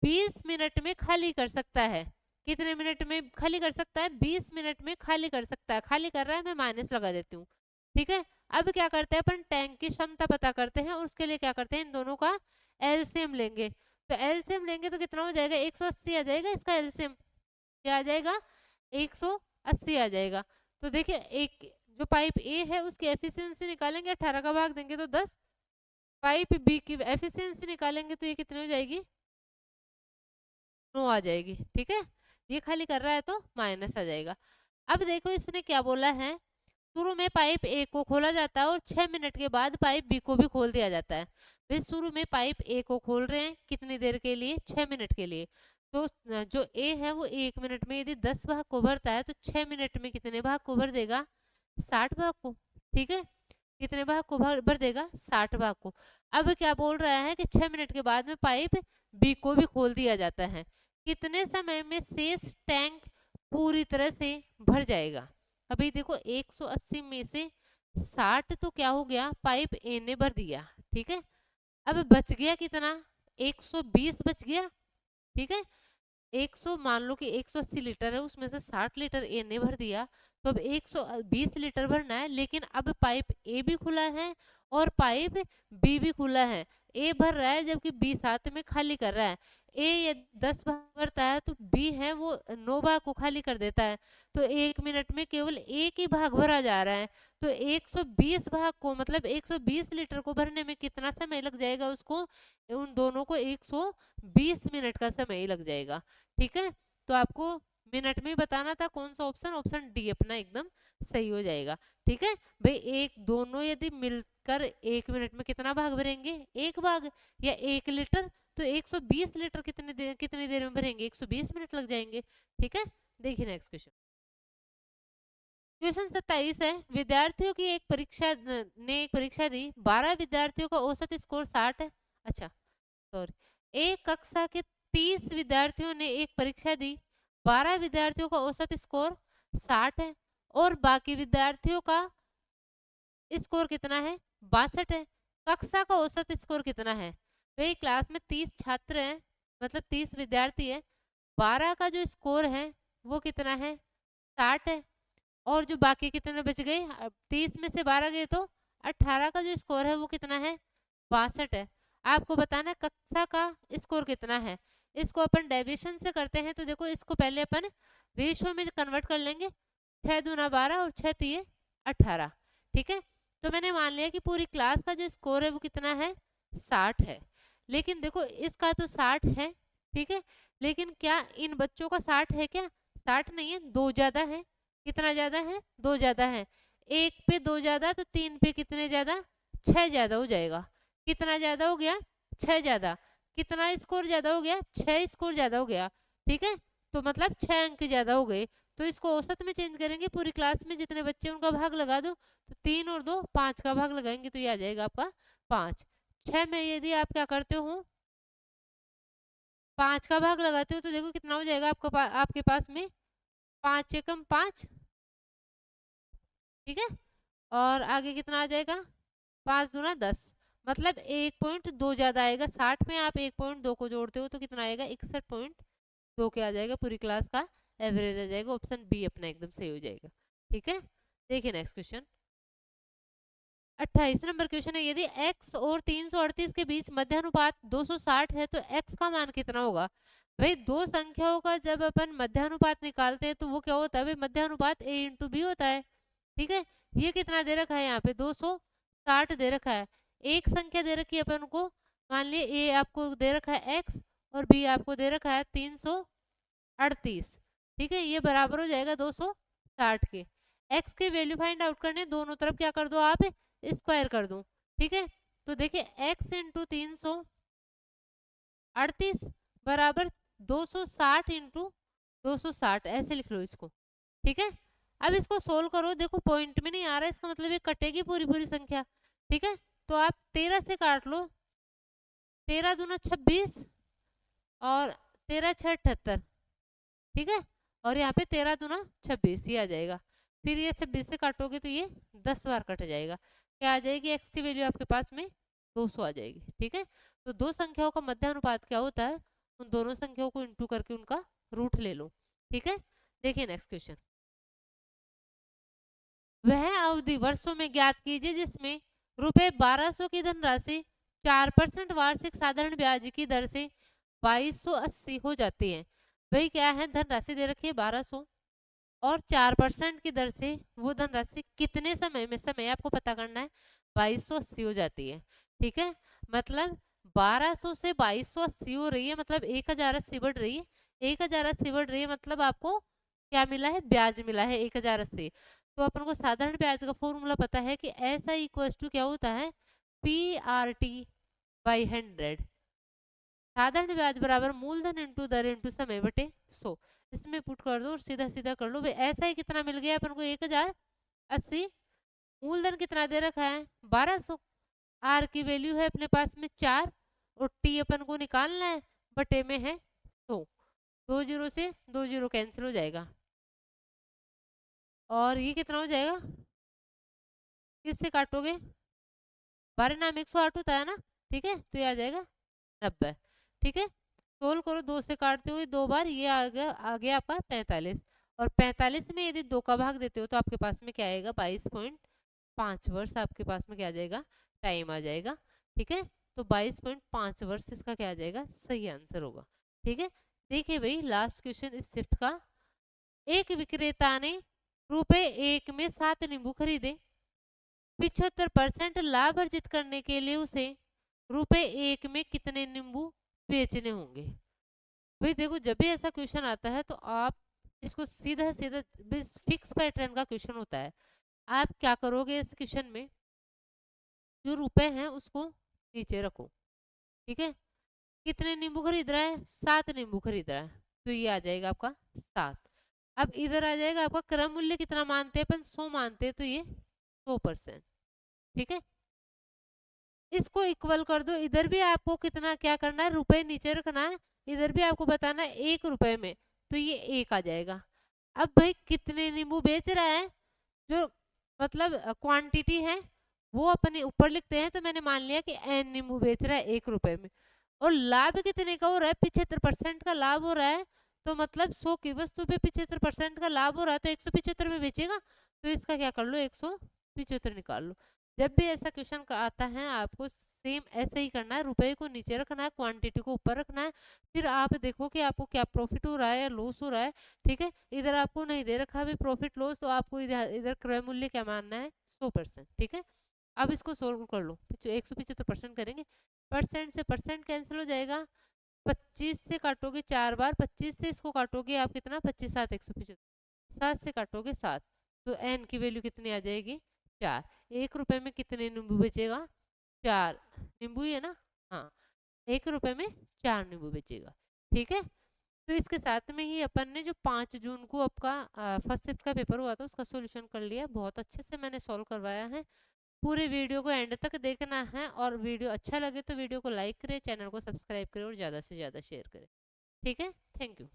20 मिनट में खाली कर सकता है। कितने मिनट में खाली कर सकता है? 20 मिनट में खाली कर सकता है। खाली कर रहा है, मैं माइनस लगा देती हूँ, ठीक है। अब क्या करते हैं अपन, टैंक की क्षमता पता करते हैं, और उसके लिए क्या करते हैं, इन दोनों का एलसीएम लेंगे। तो एलसीएम लेंगे तो कितना हो जाएगा, 180 आ जाएगा। इसका एलसीएम क्या आ जाएगा, 180 आ जाएगा। तो देखिए एक जो पाइप ए है उसकी एफिशिएंसी निकालेंगे, 18 का भाग देंगे तो 10। पाइप बी की एफिशिएंसी निकालेंगे तो ये कितनी हो जाएगी, 9 आ जाएगी, ठीक है। ये खाली कर रहा है तो माइनस आ जाएगा। अब देखो इसने क्या बोला है, शुरू में पाइप ए को खोला जाता है और 6 मिनट के बाद पाइप बी को भी खोल दिया जाता है। भाई शुरू में पाइप ए को खोल रहे हैं कितनी देर के लिए, 6 मिनट के लिए। तो जो ए है वो 1 मिनट में यदि 10 भाग को भरता है तो 6 मिनट में कितने भाग को भर देगा, 60 भाग को, ठीक है। कितने भाग को भर देगा, 60 भाग को। अब क्या बोल रहा है कि 6 मिनट के बाद में पाइप बी को भी खोल दिया जाता है। कितने समय में शेष टैंक पूरी तरह से भर जाएगा। अभी देखो 180 में से 60 तो क्या हो गया, पाइप ए ने भर दिया, ठीक है। अब बच गया कितना, 120 बच गया, ठीक है। 100 मान लो कि 180 लीटर है, उसमें से 60 लीटर ए ने भर दिया, तो अब 120 लीटर भरना है। लेकिन अब पाइप ए भी खुला है और पाइप बी भी खुला है। ए भर रहा है जबकि बी साथ में खाली कर रहा है। ए ये 10 भाग भरता है तो बी है वो 9 भाग को खाली कर देता है। तो 1 मिनट में केवल एक ही भाग भरा जा रहा है। तो 120 भाग को मतलब 120 लीटर को भरने में कितना समय लग जाएगा उसको, उन दोनों को 120 मिनट का समय लग जाएगा, ठीक है। तो आपको मिनट में बताना था कौन सा ऑप्शन, ऑप्शन डी अपना एकदम सही हो जाएगा, ठीक है। भाई एक दोनों यदि मिलकर 1 मिनट में कितना भाग भरेंगे, एक भाग या 1 लीटर, तो 120 लीटर कितनी देर में भरेंगे, 120 मिनट लग जाएंगे, ठीक है। देखिए नेक्स्ट क्वेश्चन, क्वेश्चन 27 है, विद्यार्थियों की एक परीक्षा दी, 12 विद्यार्थियों का औसत स्कोर 60 है। अच्छा सॉरी, एक कक्षा के 30 विद्यार्थियों ने एक परीक्षा दी, 12 विद्यार्थियों का औसत स्कोर 60 है और बाकी विद्यार्थियों का स्कोर कितना है, 62 है। कक्षा का औसत स्कोर कितना है, भाई क्लास में 30 छात्र हैं, मतलब 30 विद्यार्थी है, 12 का जो स्कोर है वो कितना है, 60 है। और जो बाकी कितने बच गए, 30 में से 12 गए तो 18 का जो स्कोर है वो कितना है, 62 है। आपको बताना कक्षा का स्कोर कितना है। इसको अपन डेविएशन से करते हैं, तो देखो इसको पहले अपन रेशियो में कन्वर्ट कर लेंगे, 6 दूना 12 और 6 तिये 18, ठीक है। तो मैंने मान लिया कि पूरी क्लास का जो स्कोर है वो कितना है, 60 है। लेकिन देखो इसका तो 60 है, ठीक है, लेकिन क्या इन बच्चों का 60 है क्या, 60 नहीं है, 2 ज्यादा है। कितना ज्यादा है, 2 ज्यादा है। 1 पे 2 ज्यादा तो 3 पे कितने ज्यादा, 6 ज्यादा हो जाएगा। कितना ज्यादा हो गया, 6 ज्यादा। कितना स्कोर ज्यादा हो गया, 6 स्कोर ज्यादा हो गया, ठीक है। तो मतलब 6 अंक ज्यादा हो गए। तो इसको औसत में चेंज करेंगे, पूरी क्लास में जितने बच्चे उनका भाग लगा दो, तो 3 और 2 5 का भाग लगाएंगे तो ये आ जाएगा आपका 5। 6 में यदि आप क्या करते हो, 5 का भाग लगाते हो तो देखो कितना हो जाएगा आपके पास में, 5 एकम 5, ठीक है। और आगे कितना आ जाएगा, 5 दूना 10, मतलब 1.2 ज्यादा आएगा। 60 में आप 1.2 को जोड़ते हो तो कितना आएगा, 61.2 के आ जाएगा। पूरी क्लास का एवरेज आ जाएगा। ऑप्शन बी अपना एकदम सही हो जाएगा, ठीक है। देखिए नेक्स्ट क्वेश्चन, 28 नंबर क्वेश्चन है, यदि x और 338 के बीच मध्यानुपात 260 है तो x का मान कितना होगा। भाई दो संख्याओं का जब अपन मध्यानुपात निकालते हैं तो वो क्या होता है, भाई मध्यानुपात a इंटू बी होता है, ठीक है। ये कितना दे रखा है, यहाँ पे 260 दे रखा है। एक संख्या दे रखी है अपन को, मान लिए a आपको दे रखा है x और b आपको दे रखा है 338, ठीक है। ये बराबर हो जाएगा 260 के। x के वैल्यू फाइंड आउट करने, दोनों तरफ क्या कर दो आप, स्क्वायर कर दूं, ठीक है। तो देखिए x इंटू 338 बराबर 260 इंटू 260, ऐसे लिख लो इसको, ठीक है। अब इसको सोल्व करो, देखो पॉइंट में नहीं आ रहा, इसका मतलब ये कटेगी पूरी पूरी संख्या, ठीक है। तो आप 13 से काट लो, 13 दूना 26 और 13 6 78, ठीक है। और यहाँ पे 13 दूना 26 ये आ जाएगा। फिर ये 26 से काटोगे तो ये 10 बार कट जाएगा। क्या आ जाएगी, x की वैल्यू आपके पास में 200 आ जाएगी। ठीक है, तो दो संख्याओं का मध्य अनुपात क्या होता है, उन दोनों संख्याओं को इंटू करके उनका रूट ले लो। ठीक है, देखिए नेक्स्ट क्वेश्चन। वह अवधि वर्षों में ज्ञात कीजिए जिसमें रुपए 1200 की धनराशि 4% वार्षिक साधारण ब्याज की दर से 2280 हो जाती है। भाई क्या है, धनराशि दे रखी है 1200 और 4% की दर से वो धनराशि कितने समय में, समय आपको पता करना है, 2280 हो जाती है। ठीक है, मतलब 1200 से 2280 हो रही है, मतलब 1080 बढ़ रही है। 1080 बढ़ रही है मतलब आपको क्या मिला है, ब्याज मिला है 1080। तो अपन को साधारण ब्याज का फॉर्मूला पता है कि ऐसा इक्वल टू क्या होता है, PRT/100। साधारण ब्याज बराबर मूलधन इंटू दर इंटू समय बटे 100। इसमें पुट कर दो और सीधा सीधा कर लो। भाई ऐसा ही कितना मिल गया अपन को, 1080। मूलधन कितना दे रखा है, 1200। आर की वैल्यू है अपने पास में 4 और टी अपन को निकालना है, बटे में है 100। 2 जीरो से 2 जीरो कैंसिल हो जाएगा और ये कितना हो जाएगा, किससे काटोगे, 12 नाम 108 होता है ना। ठीक है, तो ये आ जाएगा 90। ठीक है, सोल्व करो, 2 से काटते हुए 2 बार, ये आ गया आपका 45। और 45 में यदि 2 का भाग देते हो तो आपके पास में क्या आएगा, 22.5 वर्ष आपके पास में क्या आ जाएगा, टाइम आ जाएगा। ठीक है, तो 22.5 वर्ष इसका क्या आ जाएगा, सही आंसर होगा। ठीक है, देखिए भाई लास्ट क्वेश्चन इस शिफ्ट का। एक विक्रेता ने रुपए 1 में 7 नींबू खरीदे। 75% लाभ अर्जित करने के लिए उसे रुपए 1 में कितने नींबू बेचने होंगे। भाई देखो, जब भी ऐसा क्वेश्चन आता है तो आप इसको सीधा सीधा, फिक्स पैटर्न का क्वेश्चन होता है। आप क्या करोगे इस क्वेश्चन में, जो रुपए हैं उसको नीचे रखो। ठीक है, कितने नींबू खरीद रहा है, 7 नींबू खरीद रहा है, तो ये आ जाएगा आपका 7। अब इधर आ जाएगा आपका क्रम मूल्य कितना मानते हैं अपन, 100 मानते हैं, तो ये 100%। ठीक है, इसको इक्वल कर दो। इधर भी आपको कितना क्या करना है, रुपए नीचे रखना है। इधर भी आपको बताना है 1 रुपए में, तो ये 1 आ जाएगा। अब भाई कितने नींबू बेच रहा है, जो मतलब क्वांटिटी है वो अपने ऊपर लिखते हैं। तो मैंने मान लिया कि n नींबू बेच रहा है 1 रुपए में, और लाभ कितने का हो रहा है, 75% का लाभ हो रहा है। तो मतलब 100 की वस्तु पे 75% का लाभ हो रहा है, तो 175 में बेचेगा। तो इसका क्या कर लो, 175 निकाल लो। जब भी ऐसा क्वेश्चन आता है आपको सेम ऐसे ही करना है, रुपए को नीचे रखना है, क्वांटिटी को ऊपर रखना है। फिर आप देखो कि आपको क्या प्रॉफिट हो रहा है या लॉस हो रहा है। ठीक है, इधर आपको नहीं दे रखा भी प्रॉफिट लॉस, तो आपको इधर क्रय मूल्य क्या मानना है, 100%। ठीक है, अब इसको सोल्व कर लो। 175% करेंगे, परसेंट से परसेंट कैंसिल हो जाएगा। 25 से काटोगे 4 बार, 25 से इसको काटोगे आप कितना, 25 7 175, 7 से काटोगे 7, तो n की वैल्यू कितनी आ जाएगी, 4। 1 रुपए में कितने नींबू बेचेगा, 4 नींबू ही है ना, हाँ, 1 रुपए में 4 नींबू बेचेगा। ठीक है, तो इसके साथ में ही अपन ने जो 5 जून को आपका फर्स्ट शिफ्ट का पेपर हुआ था उसका सॉल्यूशन कर लिया। बहुत अच्छे से मैंने सॉल्व करवाया है। पूरे वीडियो को एंड तक देखना है, और वीडियो अच्छा लगे तो वीडियो को लाइक करें, चैनल को सब्सक्राइब करें और ज़्यादा से ज़्यादा शेयर करें। ठीक है, थैंक यू।